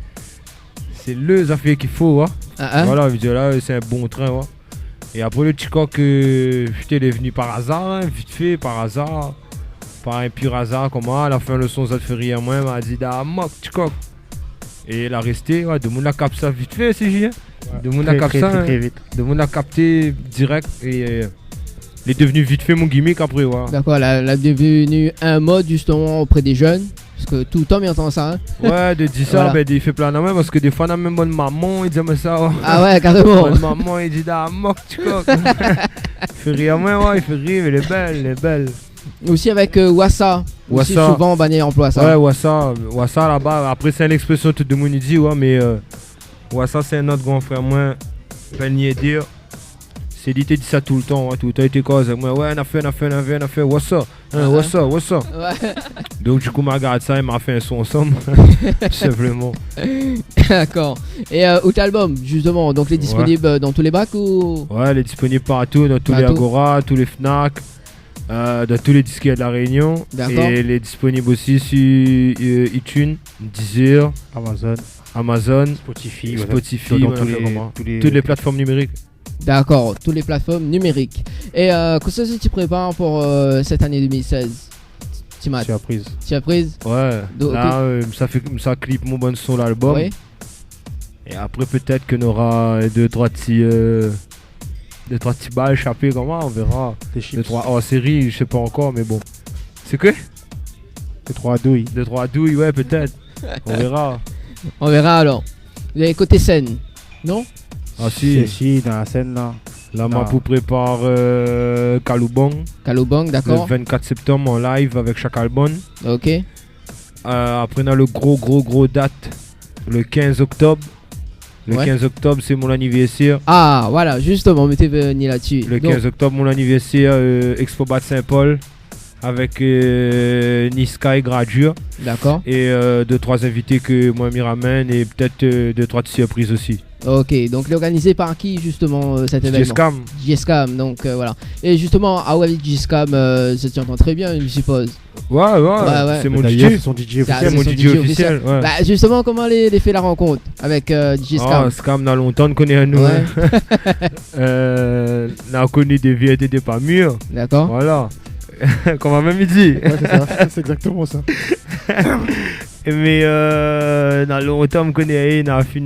le affaire qu'il faut, ouais. Voilà, veut dire là, c'est un bon train, ouais. Et après le Tikok, putain, il est venu par hasard, hein, vite fait, par hasard. Par un pur hasard, comment à la fin le son, ça te fait rire, moi, il m'a dit Dahamok Tikok. Et il a resté, ouais, de monde a capté ça vite fait, c'est J. De monde a capté ça, très vite. De monde a capté direct et il est devenu vite fait mon gimmick après, ouais. D'accord, elle est devenue un mode justement auprès des jeunes. Parce que tout le temps, il entend ça. Hein. Ouais, de dire ça, voilà. Ben, il fait plein de mains parce que des fois, on a même bonne maman, il dit mais ça. Ouais. Ah ouais, carrément. Bonne maman, il dit Dahamok Tikok. Il fait rire, ouais, il fait rire, elle est belle. Aussi avec Wassa. Aussi souvent, on emploie ça. Ouais, Wassa là-bas. Après, c'est une expression tout le monde dit, ouais, mais Wassa, c'est un autre grand frère, moi, ben n'y dire. C'est dit, dit ça tout le temps, ouais, tout le temps, il était quoi, moi, ouais, on a fait, what's up. Ouais. Donc, du coup, m'a regardé ça, il m'a fait un son ensemble, simplement. D'accord. Et out album, justement, donc, il est disponible dans tous les bacs ou? Ouais, il est disponible partout, dans tous les Agora, tous les Fnac, dans tous les disquaires de la Réunion. D'accord. Et il est disponible aussi sur iTunes, Deezer, Amazon, Spotify, toutes les plateformes numériques. D'accord, toutes les plateformes numériques. Et qu'est-ce que tu prépares pour cette année 2016? Surprise. Ouais. Donc, là, ça clip mon bon son l'album. Oui. Et après peut-être qu'on aura 2-3 petits balles échappés comment on verra. 2-3 hors série, je sais pas encore mais bon. C'est quoi? 2-3 douilles. 2-3 douilles, ouais peut-être. On verra. On verra alors. Vous avez côté scène, non? Ah si, dans la scène là. Là, Mapou prépare Kaloubang, d'accord. Le 24 septembre en live avec chaque album. Ok. Après, on a le gros date, le 15 octobre. Le 15 octobre, c'est mon anniversaire. Ah, voilà, justement, mettez venu là-dessus. Le 15 octobre, mon anniversaire, Expo Bat Saint-Paul. Avec Niska et Gradure. D'accord. Et 2-3 invités que moi m'y ramène et peut-être 2-3 surprises aussi. Ok, donc l'organisé par qui justement cet événement? JSCAM, donc voilà. Et justement, avec JSCAM, ça t'entend très bien, je suppose. Ouais. C'est mon DJ. C'est son DJ officiel. C'est mon DJ officiel. Ouais. Bah, justement, comment les fait la rencontre avec JSCAM? Scam, dans longtemps, on connaît à nous. Ouais. On a connu des vieux et des pas mûrs. D'accord. Voilà. Qu'on m'a même dit. Ouais, c'est ça, c'est exactement ça. Mais dans longtemps, on connaît, on a fait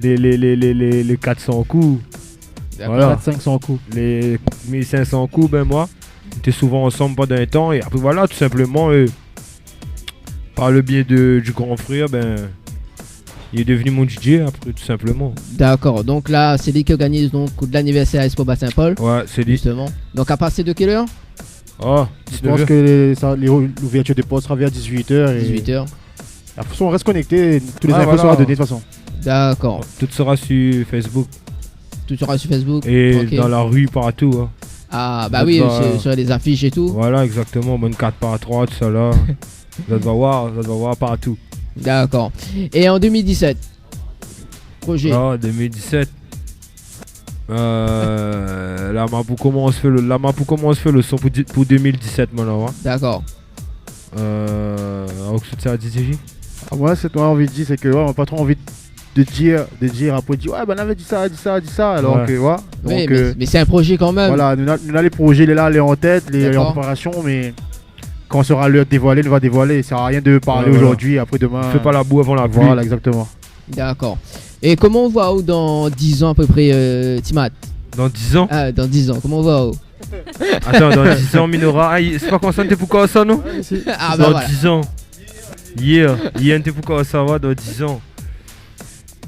les 400 coups. Voilà. 400-500 coups. Les 1500 coups, ben moi, on était souvent ensemble pendant un temps. Et après, voilà, tout simplement, par le biais du grand frère, ben, il est devenu mon DJ après, tout simplement. D'accord, donc là, c'est lui qui organise donc l'anniversaire à Expo Bat Saint-Paul. Ouais, c'est lui. Justement. Donc à partir de quelle heure? Oh, je pense que l'ouverture des postes sera vers 18h. 18h. De toute façon, on reste connecté, tous les infos seront donnés de toute façon. D'accord. Tout sera sur Facebook. Tout sera sur Facebook. Et dans la rue partout. Hein. Ah, bah oui, sur les affiches et tout. Voilà, exactement. Bonne 4x3, tout ça là. Ça va voir partout. D'accord. Et en 2017, projet. Ah, 2017. La Mapou commence faire le son pour 2017 maintenant. Hein. D'accord. C'est à DJJ. Moi, c'est toi envie de dire, c'est que on n'a pas trop envie de dire après dire ouais ben on avait dit ça alors que ouais. Donc, mais c'est un projet quand même. Voilà, nous a les projets là, les en tête, les en préparation, mais quand sera l'heure de dévoiler, on va dévoiler. Ça sert à rien de parler aujourd'hui, après demain. Fais pas la boue avant la pluie. Voilà, exactement. D'accord. Et comment on voit dans 10 ans à peu près, Timat? Dans 10 ans? Ah, dans 10 ans, comment on voit? Attends, dans 10 ans, Minora. Ah, c'est pas comme ça, t'es pourquoi ça, non? Ah, bah dans voilà. 10 ans. T'es pourquoi ça va dans 10 ans?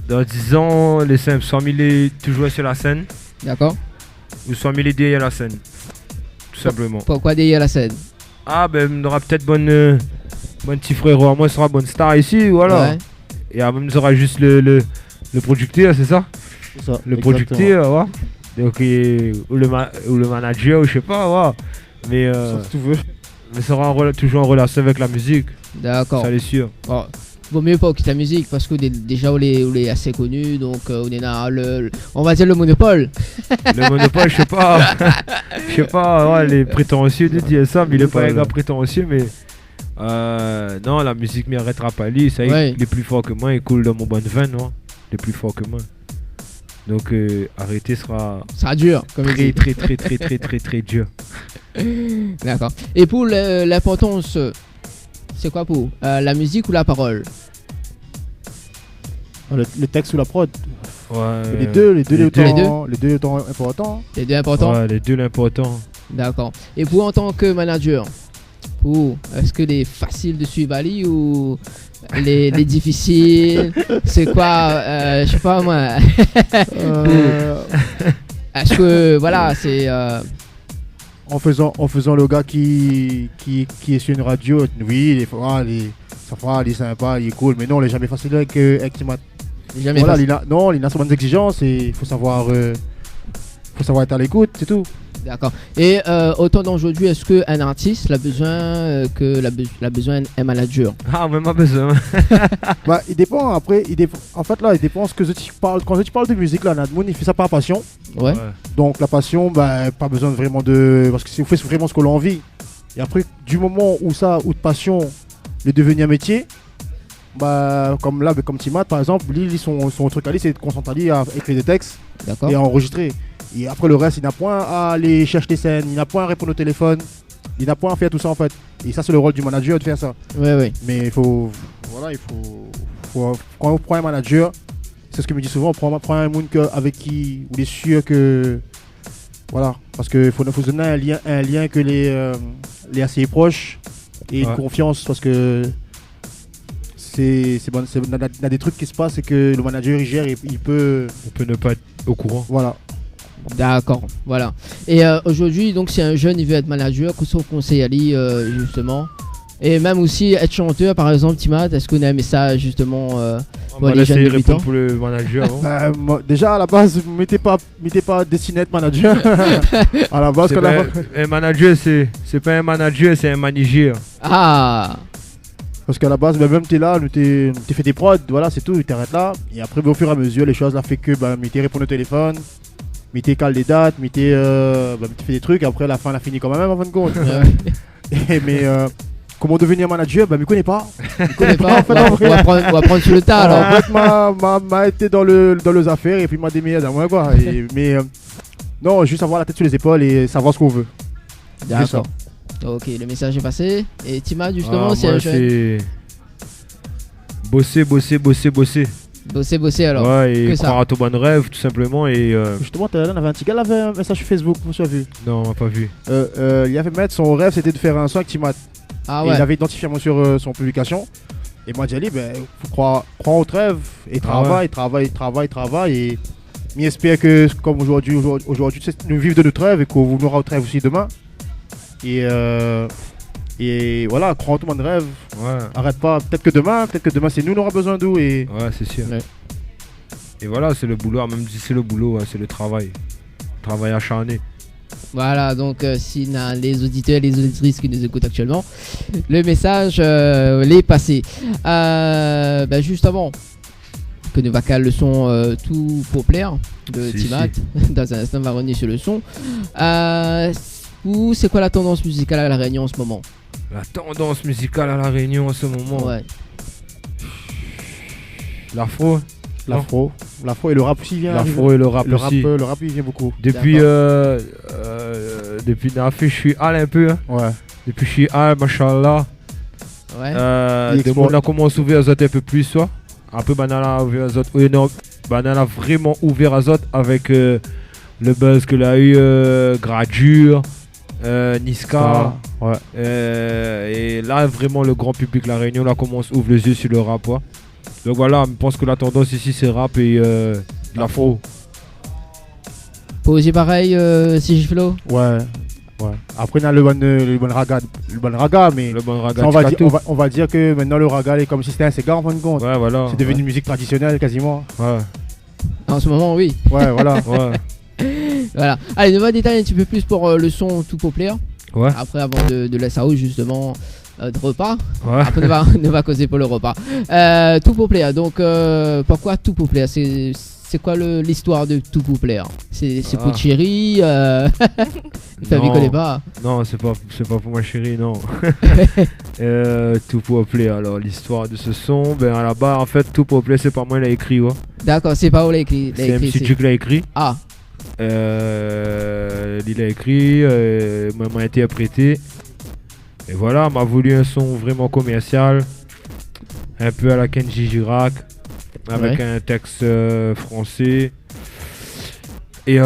Dans 10 ans, les simples, soit mis toujours sur la scène. D'accord. Ou soit mis derrière la scène. Tout simplement. Pourquoi derrière la scène? Ah, ben, on aura peut-être bon petit frère, à moi, sera bonne star ici, voilà. Ouais. Et après, on aura juste le producteur, c'est ça? C'est ça. Le producteur, ouais. Donc, ou le manager, ou je sais pas, ouais. Mais, si tu veux. Mais ça sera toujours en relation avec la musique. D'accord. Ça, c'est sûr. Oh. Vaut mieux pas quitter la musique parce que déjà on est assez connu, donc on est dans on va dire le monopole. Le monopole, je sais pas, ouais, les prétentieux de dire ça, mais il est pas un gars prétentieux, mais non, la musique m'y arrêtera pas lui, ça il est plus fort que moi, il coule dans mon bonne veine, ouais. Il est plus fort que moi. Donc arrêter sera dur, comme très dur. D'accord. Et pour l'importance, c'est quoi pour la musique ou la parole? Le texte ou la prod. Ouais. Les deux étant importants. Les deux importants. Ouais, les deux l'important. D'accord. Et vous en tant que manager, est-ce que les faciles de suivre Ali ou les difficiles? C'est quoi? Je sais pas moi. Est-ce que voilà, c'est en faisant le gars qui est sur une radio, oui, il est sympa, il est cool, mais non, il est jamais facile avec Timat. Voilà, il a ses bonnes exigences et il faut savoir être à l'écoute, c'est tout. D'accord. Et autant d'aujourd'hui, est-ce qu'un artiste a besoin d'un manager? Ah, même pas besoin. Bah, il dépend. Après, en fait, là, il dépend ce que tu parles. Quand tu parles de musique, là, Nadmoun, il fait ça par passion. Ouais. Donc, la passion, bah, pas besoin vraiment de. Parce que si vous faites vraiment ce que l'on vit. Et après, du moment où de passion est devenu un métier, bah, comme là, comme Timat, par exemple, lui, son truc à lui, c'est de concentrer à écrire des textes et à enregistrer. Et après le reste, il n'a point à aller chercher des scènes, il n'a point à répondre au téléphone, il n'a point à faire tout ça en fait. Et ça, c'est le rôle du manager de faire ça. Ouais. Mais il faut quand on prend un manager, c'est ce que me dit souvent, on prend un monde avec qui on est sûr que voilà, parce qu'il faut donner un lien que les assez proches et une confiance, parce que c'est bon, il y a des trucs qui se passent et que le manager il gère et on peut ne pas être au courant. Voilà. D'accord, voilà. Et aujourd'hui, donc, si un jeune il veut être manager, qu'est-ce qu'on conseille à lui justement? Et même aussi être chanteur, par exemple, Timat, est-ce qu'on a un message justement pour les jeunes débutants pour le manager? Déjà à la base, mettez pas destiné à être manager. À la base, un manager, c'est pas un manager, c'est un manager. Ah. Parce qu'à la base, même tu es là, tu fait des prods, voilà, c'est tout, tu t'arrêtes là. Et après, au fur et à mesure, les choses là fait que tu réponds au téléphone. Mais t'es cale des dates, mais t'es fait des trucs, après la fin elle a fini quand même en fin de compte. Mais comment devenir manager, me connais pas. On va prendre sur le tas alors. En fait, m'a été dans les affaires et puis m'a démerdé à moi quoi. Mais non, juste avoir la tête sur les épaules et savoir ce qu'on veut. D'accord. Ok, le message est passé. Et Timat justement, c'est bosser. Bosser alors. Ouais, et croire à ton bon rêve tout simplement. Et justement, on avait un petit gars, il avait un message sur Facebook, je me suis vu. Non, on m'a pas vu. Il avait mettre son rêve, c'était de faire un son avec Timat. Ah ouais. Il avait identifié moi sur son publication. Et moi j'ai dit, faut croire au rêve et travaille. Et j'espère que comme aujourd'hui, nous vivons de notre rêve et qu'on aura au rêve aussi demain. Et voilà, crois en tout le monde rêve. Ouais. Arrête pas. Peut-être que demain c'est nous, on aura besoin d'eux. Ouais, c'est sûr. Ouais. Et voilà, c'est le boulot. Même si c'est le boulot, c'est le travail. Travail acharné. Voilà, donc si les auditeurs et les auditrices qui nous écoutent actuellement, le message l'est passé. Juste avant que nous va caler le son tout pour plaire de Timat. Dans un instant, on va revenir sur le son. C'est quoi la tendance musicale à La Réunion en ce moment? La tendance musicale à La Réunion en ce moment. Ouais. L'afro et le rap aussi vient. L'afro et le rap aussi. Le rap il vient beaucoup. Depuis Nafé, je suis hal un peu. Hein. Ouais. Depuis que je suis machallah. Ouais. Des gens là commencent à ouvrir Azot un peu plus, soit. Après, Banana a ouvert Azot énorme. Banana a vraiment ouvert Azot avec le buzz que l'a eu Gradure, Niska. Ouais. Et là, vraiment, le grand public, la Réunion, là, commence à ouvrir les yeux sur le rap. Ouais. Donc voilà, je pense que la tendance ici, c'est rap et l'afro. Posé pareil, Sigiflo. Ouais. Après, on a le bon raga, mais le bon raga, ça, on va dire que maintenant le raga est comme si c'était un cigare en fin de compte. Ouais, voilà. C'est devenu une musique traditionnelle quasiment. Ouais. En ce moment, oui. Ouais, voilà. Ouais. Voilà. Allez, on va détailler un petit peu plus pour le son tout populaire. Ouais. Après, avant de la SAO, justement, de repas. Ouais. Après, on va causer pour le repas. Tout populaire. Donc, pourquoi tout populaire? C'est quoi l'histoire de tout populaire? C'est pour Chéri. Famille connaît pas. Non, c'est pas pour ma chérie, non. Tout populaire. Alors, l'histoire de ce son, ben à la barre, en fait, tout populaire, c'est pas moi qui l'a écrit. Ouais. D'accord, c'est pas où l'a écrit. C'est MC Duke qui l'a écrit. Ah. Il a écrit, m'a interprété. Et voilà, m'a voulu un son vraiment commercial, un peu à la Kenji Girac, avec un texte français. Et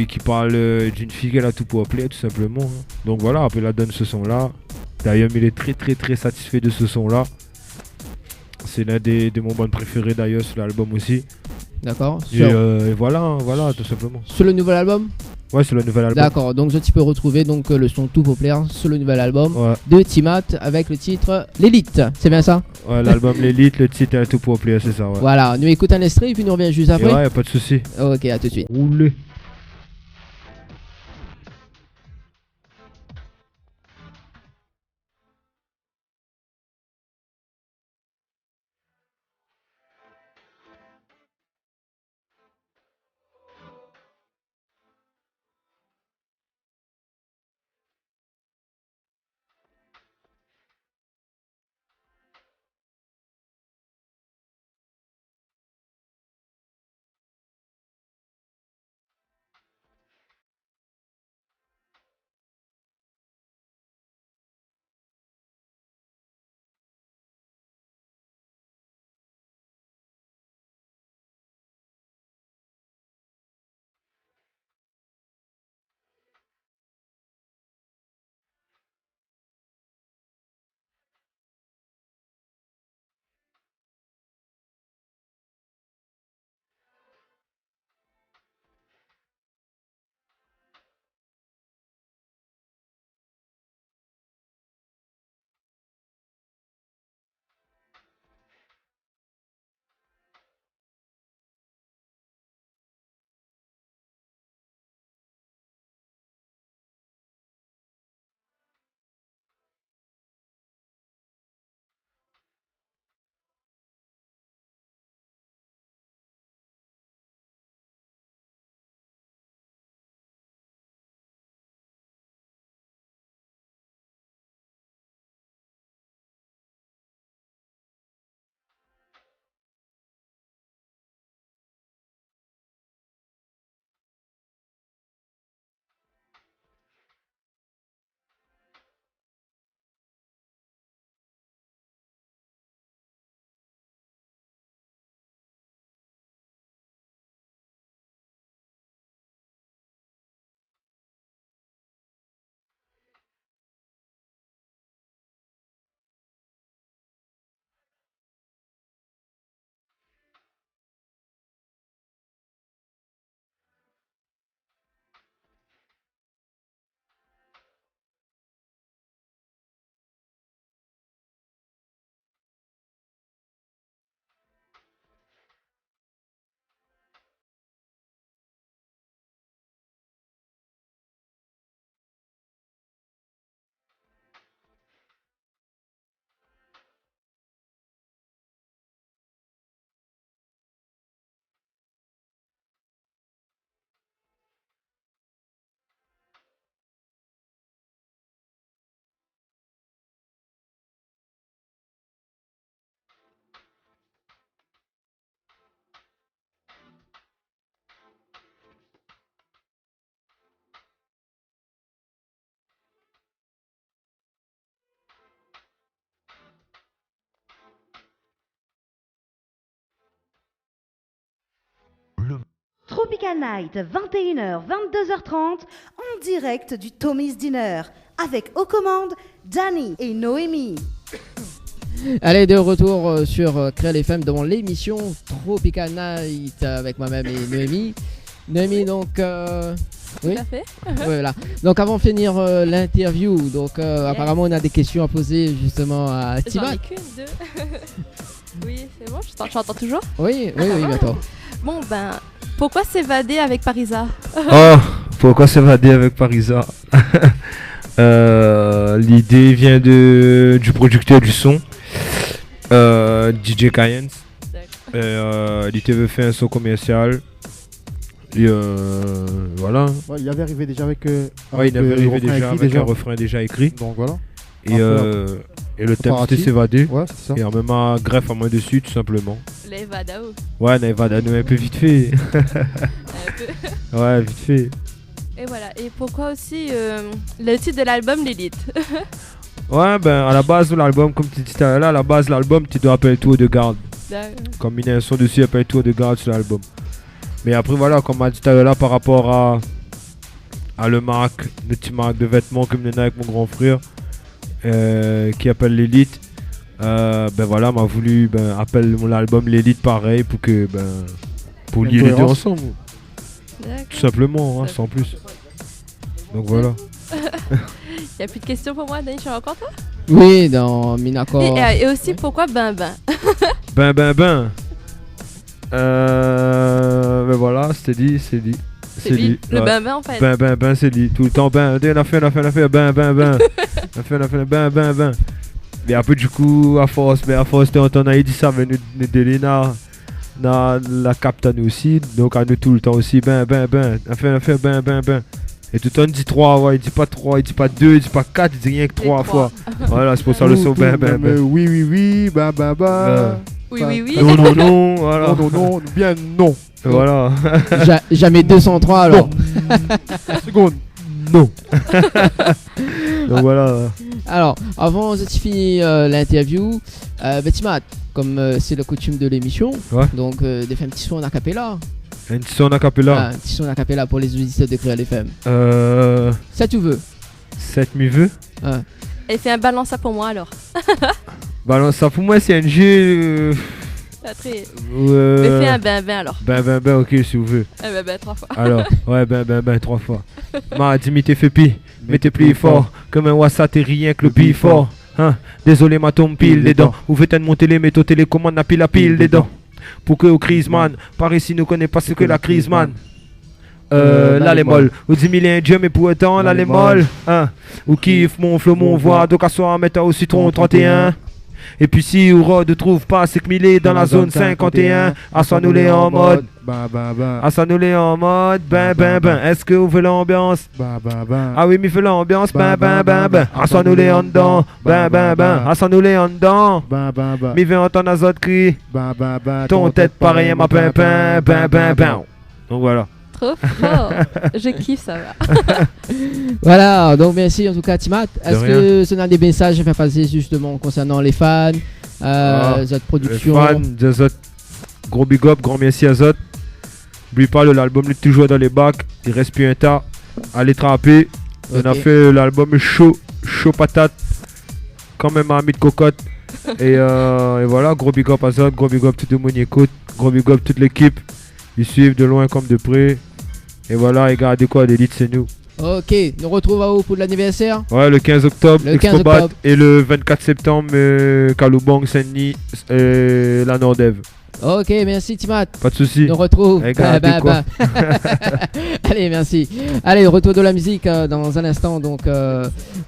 qui parle d'une fille qu'elle a tout pour appeler, tout simplement. Hein. Donc voilà, après la donne ce son là. D'ailleurs, il est très très très satisfait de ce son là. C'est l'un de mon bandes préférés d'ailleurs sur l'album aussi. D'accord. Et voilà, tout simplement. Sur le nouvel album? Ouais, sur le nouvel album. D'accord, donc tu peux retrouver donc le son tout populaire sur le nouvel album de Timat avec le titre L'Élite, c'est bien ça? Ouais, l'album L'Élite, le titre est tout populaire, c'est ça. Ouais. Voilà, nous écoutons un extrait et puis nous revient juste après. Et ouais, y a pas de souci. Ok, à tout de suite. Roulez. Tropical Night, 21h, 22h30, en direct du Tommy's Dinner, avec aux commandes Danny et Noémie. Allez, de retour sur Créel FM devant l'émission Tropical Night avec moi-même et Noémie. Noémie, donc... oui, tout à fait. voilà. Donc avant de finir l'interview, donc apparemment on a des questions à poser justement à Timat. J'en ai qu'une, deux. Oui, c'est bon, je t'entends toujours. Oui, attends. Bon, ben, pourquoi s'évader avec Parisa? Oh, pourquoi s'évader avec Parisa? L'idée vient du producteur du son, DJ Cayenne. Il avait fait un son commercial. Et voilà. Ouais, il avait arrivé déjà avec. Il avait arrivé déjà avec un refrain déjà écrit. Donc voilà. Et le thème c'était s'évader. Ouais, c'est ça. Et en même à greffe à main dessus, tout simplement. L'Evadao. Ouais, l'Evadao un peu vite fait. Ouais, vite fait. Et voilà. Et pourquoi aussi le titre de l'album, Lilith? Ouais, ben à la base de l'album, comme tu dis là, à la base de l'album, tu dois appeler tour de garde. Comme il y a un son dessus, appelle tour de garde sur l'album. Mais après, voilà, comme on m'a dit tout à l'heure, par rapport à le petit marque de vêtements que je avec mon grand frère, qui appelle l'élite, ben voilà, m'a voulu appeler mon album l'élite pareil pour lier les deux ensemble. Tout simplement, hein, sans plus. Donc voilà. Il n'y a plus de questions pour moi, Dani, tu es encore toi? Oui, dans Minacor. Et aussi, pourquoi Ben Ben voilà, c'est dit. C'est dit. Le ouais. ben en fait. Ben, c'est dit. Tout le temps, on a fait, ben. On a fait, ben. Mais après, du coup, à force, on a dit ça, mais nous Delina, la capte à nous aussi. Donc, à nous tout le temps aussi, ben. On fait, ben. Et tout le temps, il dit 3, ouais, il dit pas 3, il dit pas 2, il dit pas 4, il dit rien que 3 fois. Voilà, c'est pour ça le son, ben. Oui, ben. Oui. Non, voilà. Non, bien non. Voilà. Jamais 203 alors. Seconde. Non. Donc voilà. Alors, avant de finir l'interview, Timat, comme c'est la coutume de l'émission, donc de faire un petit son en acapella. Un petit son en acapella. Un petit son en acapella pour les auditeurs de Créel FM. Ça tu veux. Ça tu veux. Et fais un balance ça pour moi alors. Balance ça pour moi, c'est un jeu. Mais fais un ben alors. Ben, ok, si vous voulez. Ben 3 fois. Alors, ouais, ben 3 fois. Ma dit, t'es fait pis, mais t'es plus fort. Comme un WhatsApp, t'es rien que le pi fort. Hein? Désolé, ma tombe pile des dents. Vous faites mon télé, mais ton télécommande n'a pile la pile des dents. Pour que au crise, man. Par ici, nous connaît pas ce que la crise, man. Là les molles, ou 10 000 indiens mais pour autant là les molles, hein, ou kiffe mon flow mon voix, donc à soi mettre au citron 31. Et puis si Ouro ne trouve pas c'est que Millet dans la zone 51, à soi nous les en mode, à soi nous les en mode, ben, est-ce que vous voulez l'ambiance? Ah oui mais fait l'ambiance, ben, à soi nous les en dedans, ben, à soi nous les en dedans, mais viens entendre les autres cris, ton tête pareil à ma pimpin, ben. Donc voilà. Trop fort. Je kiffe, ça va. Voilà, donc merci en tout cas Timat. Est-ce que ce n'a des messages à faire passer justement concernant les fans, les autres productions? Les fans, des autres, gros big up, grand merci à Zot. N'oublie pas, l'album est toujours dans les bacs, il reste plus un tas. Allez trapper. On a fait l'album chaud patate, quand même à mi de cocotte. et voilà, gros big up à Zot, gros big up tout le monde qui écoute, gros big up toute l'équipe. Ils suivent de loin comme de près. Et voilà, regardez quoi, l'élite c'est nous. Ok, nous retrouvons à où pour l'anniversaire? Ouais, le 15 octobre, le 15 Expobat, octobre. Et le 24 septembre, Kaloubang, Saint-Denis, la Nordev. Ok, merci Timat. Pas de soucis. On retrouve. Quoi. Allez, merci. Allez, retour de la musique dans un instant. Donc,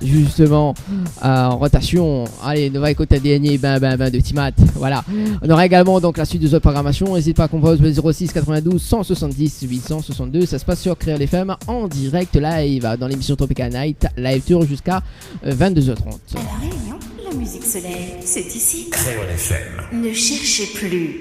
justement, en rotation. Allez, on va écouter le dernier de Timat. Voilà. On aura également donc la suite de notre programmation. N'hésitez pas à composer le 06 92 170 862. Ça se passe sur Créel FM en direct live dans l'émission Tropical Night. Live tour jusqu'à 22h30. À La Réunion, la musique soleil, c'est ici. Créel FM. Ne cherchez plus.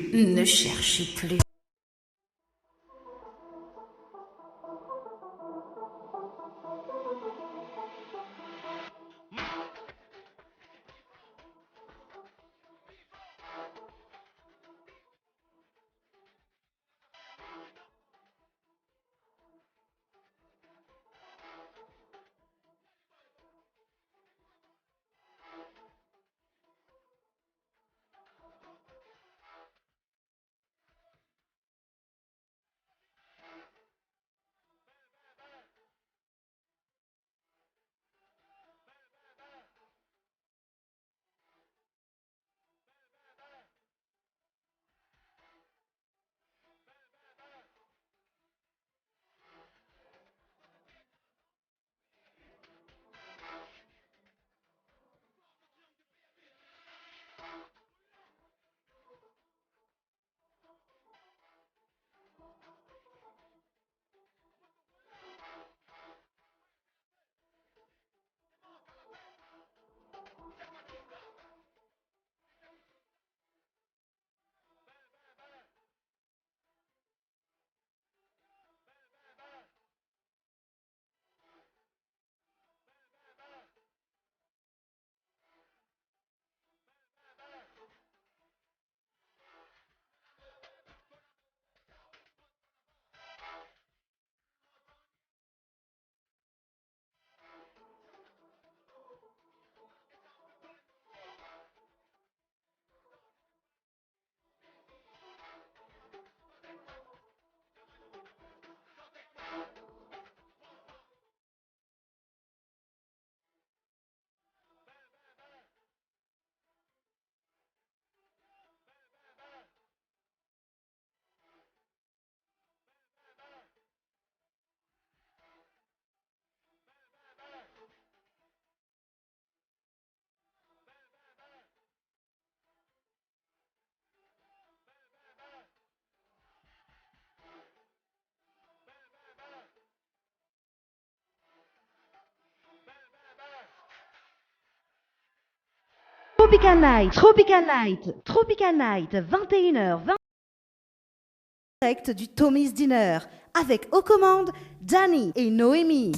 Tropical Night, Tropical Night, Tropical Night, 21h, 20 direct du Tommy's Dinner, avec aux commandes Danny et Noémie.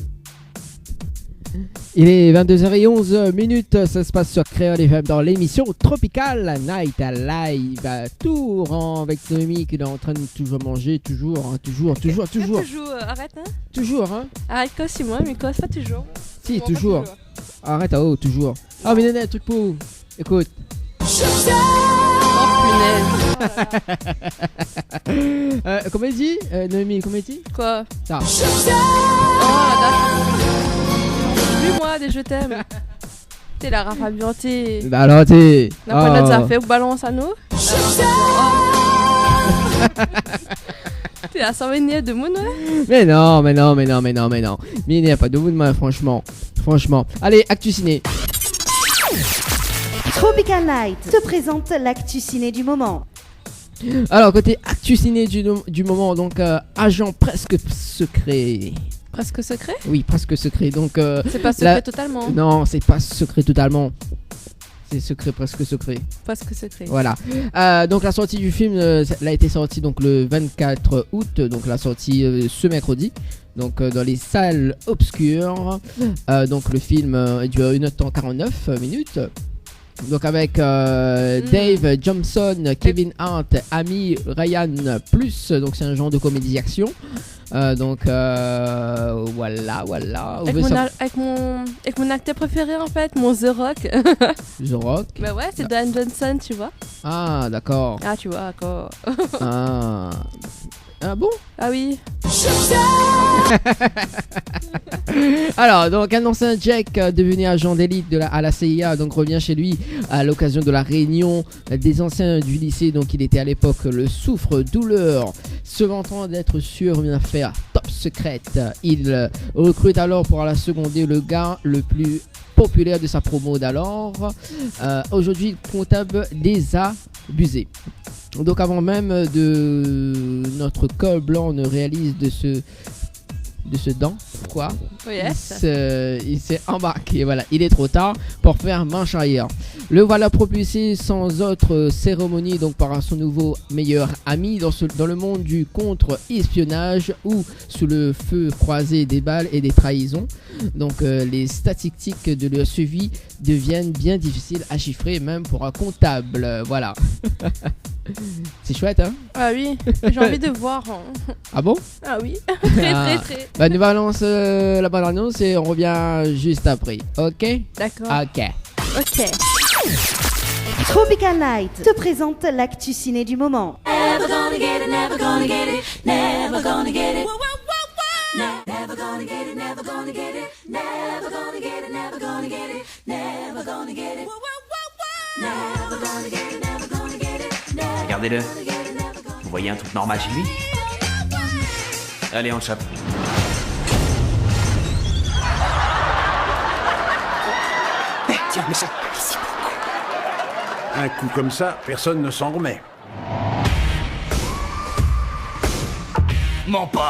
Il est 22h11, ça se passe sur Créole FM dans l'émission Tropical Night Live. Tout rend avec Noémie qui est en train de toujours manger, toujours. Arrête, hein. Toujours, hein. Arrête quoi, si moi, mais quoi, pas toujours. Si, toujours. Arrête, toujours. Ah, mais un truc pour. Écoute. Oh punaise. Comment il dit Noémie, comment il dit Quoi Ça. Oh la plus moi des je t'aime. T'es la raf ambiantée. Bah alors t'es. La pointe ça fait balance à nous. T'es à 100 minutes de moon, ouais. Mais non. Mais il n'y a pas de bout de main, franchement. Allez, Actu Ciné. Tropical Night te présente l'actu ciné du moment. Alors, côté Actu Ciné du moment, donc agent presque secret. Presque secret ? Oui, presque secret. Donc, c'est pas secret totalement. Non, c'est pas secret totalement. C'est secret, presque secret. Presque secret. Voilà. Donc la sortie du film, elle a été sortie donc le 24 août, donc la sortie ce mercredi. Donc dans les salles obscures. Donc le film dure 1h49 minutes. Donc avec Dave Johnson, Kevin Hart, Amy Ryan plus, donc c'est un genre de comédie action. Donc voilà. Avec mon acteur préféré en fait, mon The Rock. The Rock. Bah ouais, c'est Dan Johnson, tu vois. Ah d'accord. Ah tu vois, d'accord. Ah bon? Ah oui. Alors, donc un ancien Jack devenu agent d'élite à la CIA, donc revient chez lui à l'occasion de la réunion des anciens du lycée. Donc il était à l'époque le souffre-douleur, se vantant d'être sur une affaire top secrète. Il recrute alors pour la seconder le gars le plus populaire de sa promo d'alors. Aujourd'hui, le comptable désabusé. Donc avant même de notre col blanc ne réalise de ce dent, quoi, yes. il s'est embarqué, voilà, il est trop tard pour faire marche arrière. Le voilà propulsé sans autre cérémonie donc par son nouveau meilleur ami dans le monde du contre-espionnage où sous le feu croisé des balles et des trahisons. Donc les statistiques de leur suivi deviennent bien difficiles à chiffrer même pour un comptable, voilà. C'est chouette, hein? Ah oui, j'ai envie de voir. Ah bon? Ah oui, très. Bah nous balance la bonne annonce et on revient juste après, ok? D'accord. Ok. Tropical Night te présente l'actu ciné du moment. Never gonna get it, never gonna get it, never gonna get it. Never gonna get it, never gonna get it, never gonna get it, never gonna get it, never gonna get it. Never gonna get it, never gonna get it. Regardez-le. Vous voyez un truc normal chez lui? Allez, on le chope. Tiens, mais ça, ici. Un coup comme ça, personne ne s'en remet. Mon pote!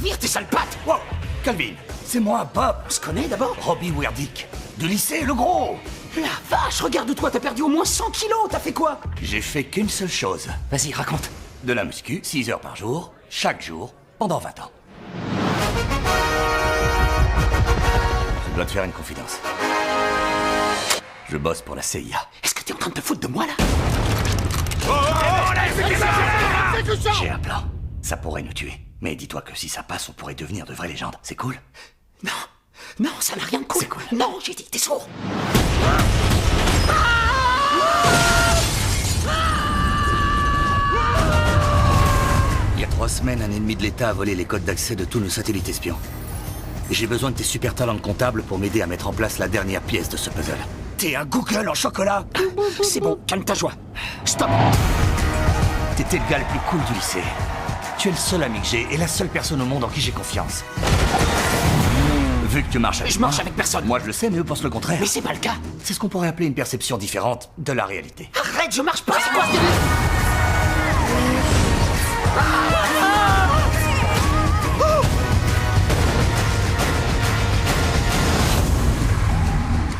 Vire tes sales pattes! Wow! Calvin, c'est moi, Bob. On se connaît d'abord? Robbie Werdick. Du lycée, le gros! La vache, regarde-toi, t'as perdu au moins 100 kilos, t'as fait quoi? J'ai fait qu'une seule chose. Vas-y, raconte. De la muscu, 6 heures par jour, chaque jour, pendant 20 ans. Je dois te faire une confidence. Je bosse pour la CIA. Est-ce que t'es en train de te foutre de moi, là? J'ai un plan. Ça pourrait nous tuer. Mais dis-toi que si ça passe, on pourrait devenir de vraies légendes. C'est cool? Non, ça n'a rien de cool. C'est cool. Non, j'ai dit, t'es sourd. Il y a 3 semaines, un ennemi de l'État a volé les codes d'accès de tous nos satellites espions. J'ai besoin de tes super talents de comptable pour m'aider à mettre en place la dernière pièce de ce puzzle. T'es un Google en chocolat. C'est bon, calme ta joie. Stop. T'étais le gars le plus cool du lycée. Tu es le seul ami que j'ai et la seule personne au monde en qui j'ai confiance. Vu que tu marches avec moi... Je marche avec personne. Moi je le sais, mais eux pensent le contraire. Mais c'est pas le cas. C'est ce qu'on pourrait appeler une perception différente de la réalité. Arrête, je marche pas, c'est quoi?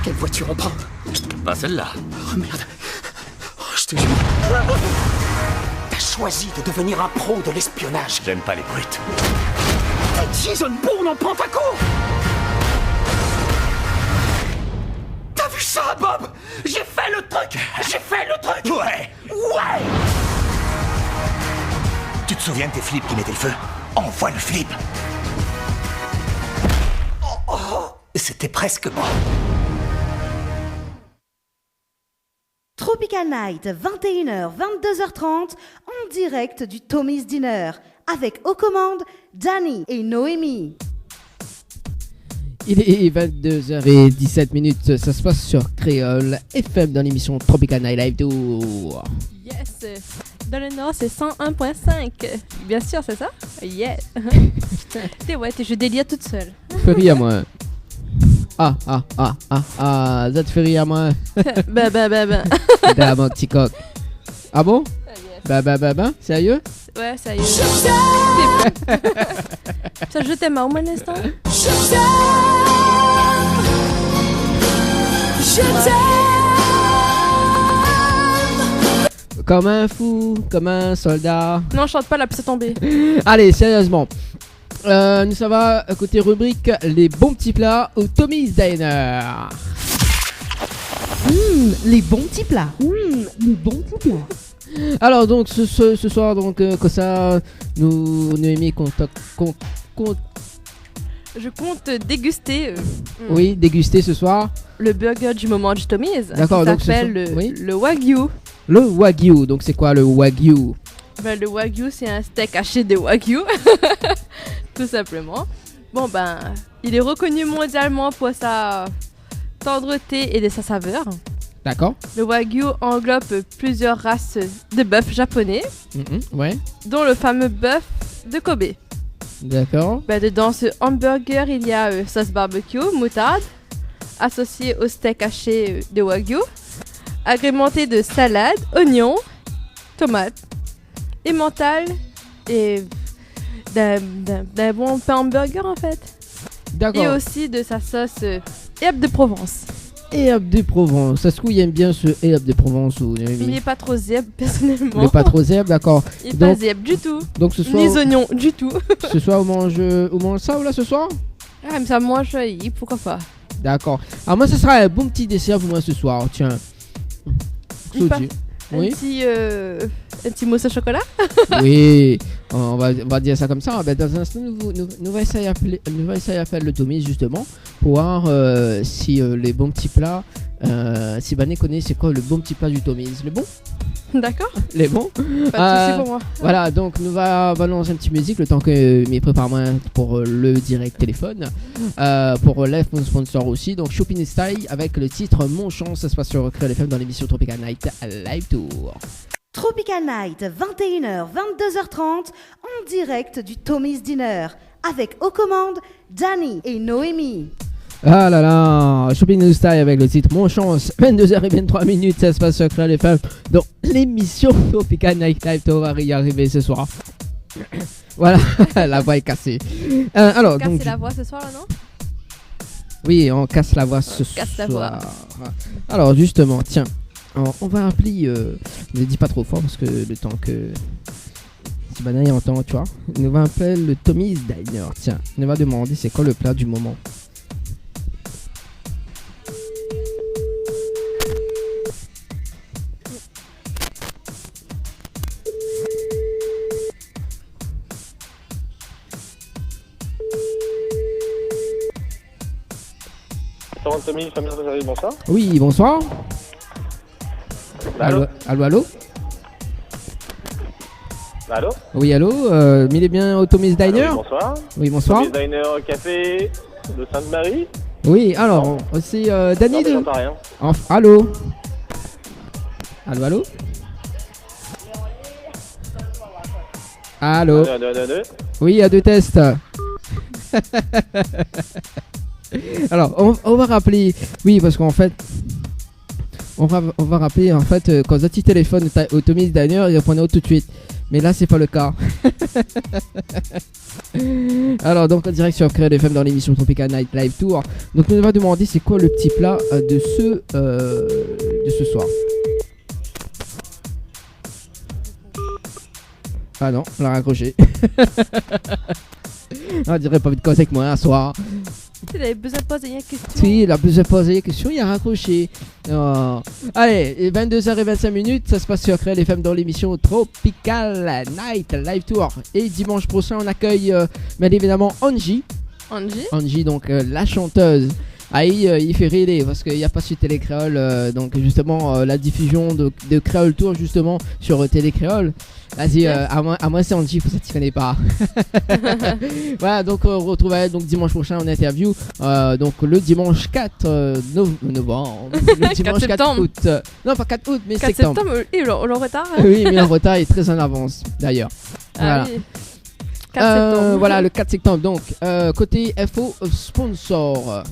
Quelle voiture on prend? Pas celle-là. Oh merde. Oh, je te jure. T'as choisi de devenir un pro de l'espionnage. J'aime pas les brutes. Jason Bourne en prend ta cour. T'as vu ça, Bob? J'ai fait le truc. Ouais. Tu te souviens de tes flips qui mettaient le feu? Envoie le flip. C'était presque bon. Tropical Night, 21h, 22h30, en direct du Tommy's Dinner, avec aux commandes Danny et Noémie. Il est 22h17, ça se passe sur Créole FM dans l'émission Tropical Night Live Tour. Yes. Dans le Nord, c'est 101.5. Bien sûr, c'est ça? Yeah. Je délire toute seule. Fais rire à moi. Ça te fait rire à moi. Bah. Là, mon petit coq. Ah bon? Bah, sérieux? Ouais, sérieux. Ça, je t'aime à un instant. Comme un fou, comme un soldat. Non, chante pas, la piste est tombée. Allez, sérieusement. Nous ça va côté rubrique les bons petits plats au Tommy's Diner. Les bons petits plats. Les bons petits plats. Alors donc ce soir donc que ça Noémie je compte déguster. Oui, déguster ce soir Le burger du moment du Tommy's. D'accord, qui donc s'appelle le Wagyu. Le Wagyu, donc c'est quoi le Wagyu? Le Wagyu, c'est un steak haché de Wagyu. Tout simplement. Bon il est reconnu mondialement pour sa tendreté et de sa saveur. D'accord. Le Wagyu englobe plusieurs races de bœuf japonais, ouais. dont le fameux bœuf de Kobe. D'accord. Dedans ce hamburger, il y a sauce barbecue, moutarde, associée au steak haché de Wagyu, agrémenté de salade, oignons, tomates, emmental et d'un bon pain hamburger en fait. D'accord. Et aussi de sa sauce herbe de Provence. Herbe de Provence. Est-ce qu'il aime bien ce herbe de Provence ou Il n'est pas trop zèbre personnellement. Il n'est pas trop zèbre, d'accord. Il n'est pas zèbre du tout. Donc ce soir. Ni oignons du tout. Ce soir on mange ça ou là ce soir? Ah mais ça mange, pourquoi pas. D'accord. Alors moi ce sera un bon petit dessert pour moi ce soir. Tiens. Un petit mousse au chocolat. Oui, on va dire ça comme ça. Dans un instant, nous va essayer à faire le Tommy's justement pour voir si les bons petits plats, si Bané connaît c'est quoi le bon petit plat du Tommy's. Le bon? D'accord. Les bons. Pas de soucis pour moi. Voilà, donc nous va lancer un petit musique le temps que m'y prépare moi pour le direct téléphone. Pour l'EF, mon sponsor aussi. Donc Shopping Style avec le titre Mon Chant. Ça se passe sur Créole FM dans l'émission Tropical Night Live Tour. Tropical Night, 21h, 22h30, en direct du Tommy's Dinner, avec aux commandes Danny et Noémie. Ah là là, Shopping Style avec le titre Mon Chance, 22h23, ça se passe sur Créole FM dans l'émission Tropical Night Live Tour va y arriver ce soir. Voilà, la voix est cassée. Alors, on donc, la voix ce soir là, non? Oui, on casse la voix ce soir. La voix. Alors justement, tiens. Alors, on va appeler, ne dis pas trop fort parce que le temps que si Banaï entend, tu vois, on va appeler le Tommy's Diner. Tiens, on va demander c'est quoi le plat du moment. Bonsoir. Oui, bonsoir. Allô. Allô. Allô. Oui, allô. Il est bien au Tommy's Diner. Oui, bonsoir. Oui, bonsoir. Tommy's Diner Café de Sainte-Marie. Oui, alors c'est Danny de. J'entends rien. Allô. Allô. Allô. Oui, à deux tests. Alors, on va rappeler. Oui, parce qu'en fait, on va rappeler en fait quand Zati téléphone au Tommy Diner, il répondait tout de suite. Mais là, c'est pas le cas. Alors, donc, en direct sur Créole FM dans l'émission Tropical Night Live Tour. Donc, on va demander c'est quoi le petit plat de ce soir. Ah non, on l'a raccroché. On dirait pas vite cause avec moi un soir. Il avait besoin de poser une question. Oui, il a besoin de poser une question, il a raccroché. Oh. Allez, 22h25, ça se passe sur Créole FM dans l'émission Tropical Night Live Tour. Et dimanche prochain, on accueille bien évidemment Angie. Angie, donc la chanteuse. Il fait rire parce qu'il n'y a pas sur Télé Créole, donc justement la diffusion de Créole Tour justement sur Télé Créole. Vas-y, à moi c'est Angie, ça tu connais pas. Voilà, donc on retrouve donc dimanche prochain en interview, donc le dimanche 4 novembre, le dimanche 4 août. Non, pas 4 août, mais 4 septembre. Il est en retard. Hein. Oui, mais en retard et très en avance d'ailleurs. Voilà. Oui. 4 septembre. Voilà, le 4 septembre. Donc, côté info sponsor.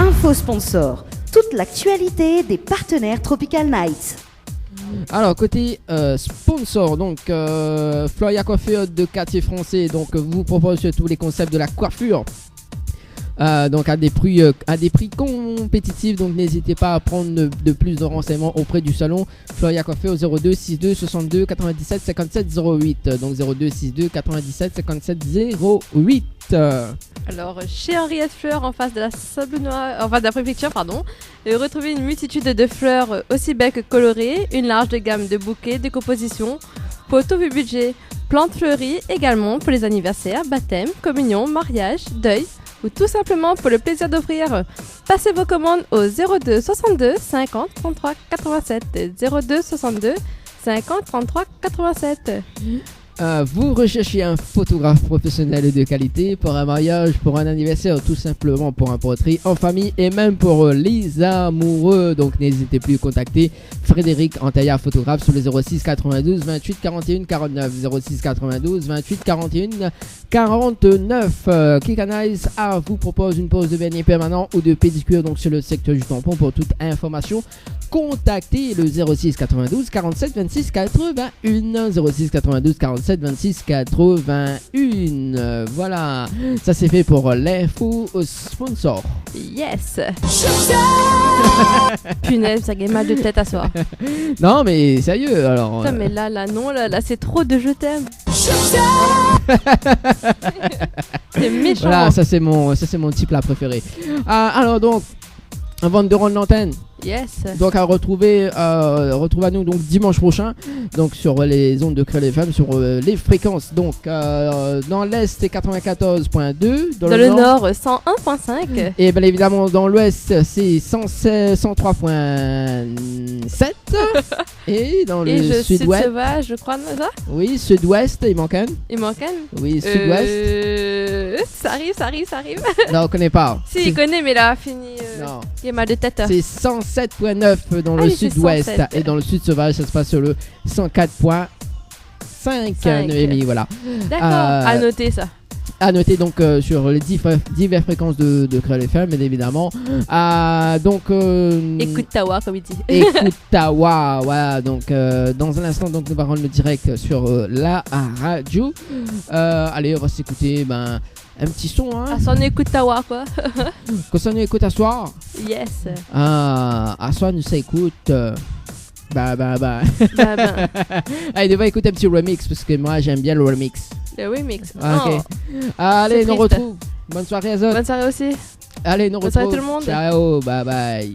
Info sponsor. Toute l'actualité des partenaires Tropical Night. Alors, côté sponsor, donc Floria Coiffure de quartier français, donc vous propose tous les concepts de la coiffure. Donc à des prix compétitifs, donc n'hésitez pas à prendre de plus de renseignements auprès du salon Floria Coiffure au 02 62 62 97 57 08, donc 02 62 97 57 08. Alors chez Henriette Fleurs en face de la de la préfecture, retrouvez une multitude de fleurs aussi belles que colorées, une large gamme de bouquets, de compositions pour tout budget, plantes fleuries également pour les anniversaires, baptêmes, communions, mariages, deuil ou tout simplement pour le plaisir d'offrir. Passez vos commandes au 02 62 50 33 87 02 62 50 33 87. Vous recherchez un photographe professionnel de qualité pour un mariage, pour un anniversaire, tout simplement pour un portrait en famille et même pour les amoureux. Donc n'hésitez plus à contacter Frédéric Antaya, photographe, sur le 06 92 28 41 49. 06 92 28 41 49. Kikanize vous propose une pose de vernis permanent ou de pédicure donc sur le secteur du tampon. Pour toute information, contactez le 06 92 47 26 81. 06 92 47 26 81. Voilà, ça c'est fait pour l'info sponsor. Yes. Punaise, ça gagne mal de tête à soir. Non mais sérieux alors. Putain, mais là c'est trop de je t'aime. C'est méchant. Voilà, ça c'est mon petit plat préféré. Alors donc, avant de rendre l'antenne. Yes. Donc à retrouver à nous donc dimanche prochain donc sur les ondes de Créole FM sur les fréquences donc dans l'est c'est 94.2, dans le nord 101.5 et bien évidemment dans l'ouest c'est 103.7 et dans le sud-ouest sauvage, je crois ça. Oui, sud-ouest, il manque un. Oui, sud-ouest. Ça arrive. Non, on connaît pas. Si, il connaît mais là fini. Non. Il a mal de tête. C'est 107.9 dans le sud-ouest et dans le sud sauvage ça se passe sur le 104.5 Noémie, voilà. D'accord, à noter ça. À noter donc sur les diverses fréquences de Créole FM, bien évidemment. Donc écoute Tawa comme il dit. Écoute Tawa, voilà. Donc dans un instant donc nous allons rendre le direct sur la radio. Allez, on va s'écouter un petit son, hein. À son écoute Tawa, quoi. Quand ça nous écoute à soir. Yes. À soir nous ça écoute. Allez, on va écouter un petit remix parce que moi j'aime bien le remix. Le remix. Ok. Allez, nous retrouve. Bonne soirée à Zot. Bonne soirée aussi. Allez, nous retrouve. Bonne soirée tout le monde. Ciao, bye bye.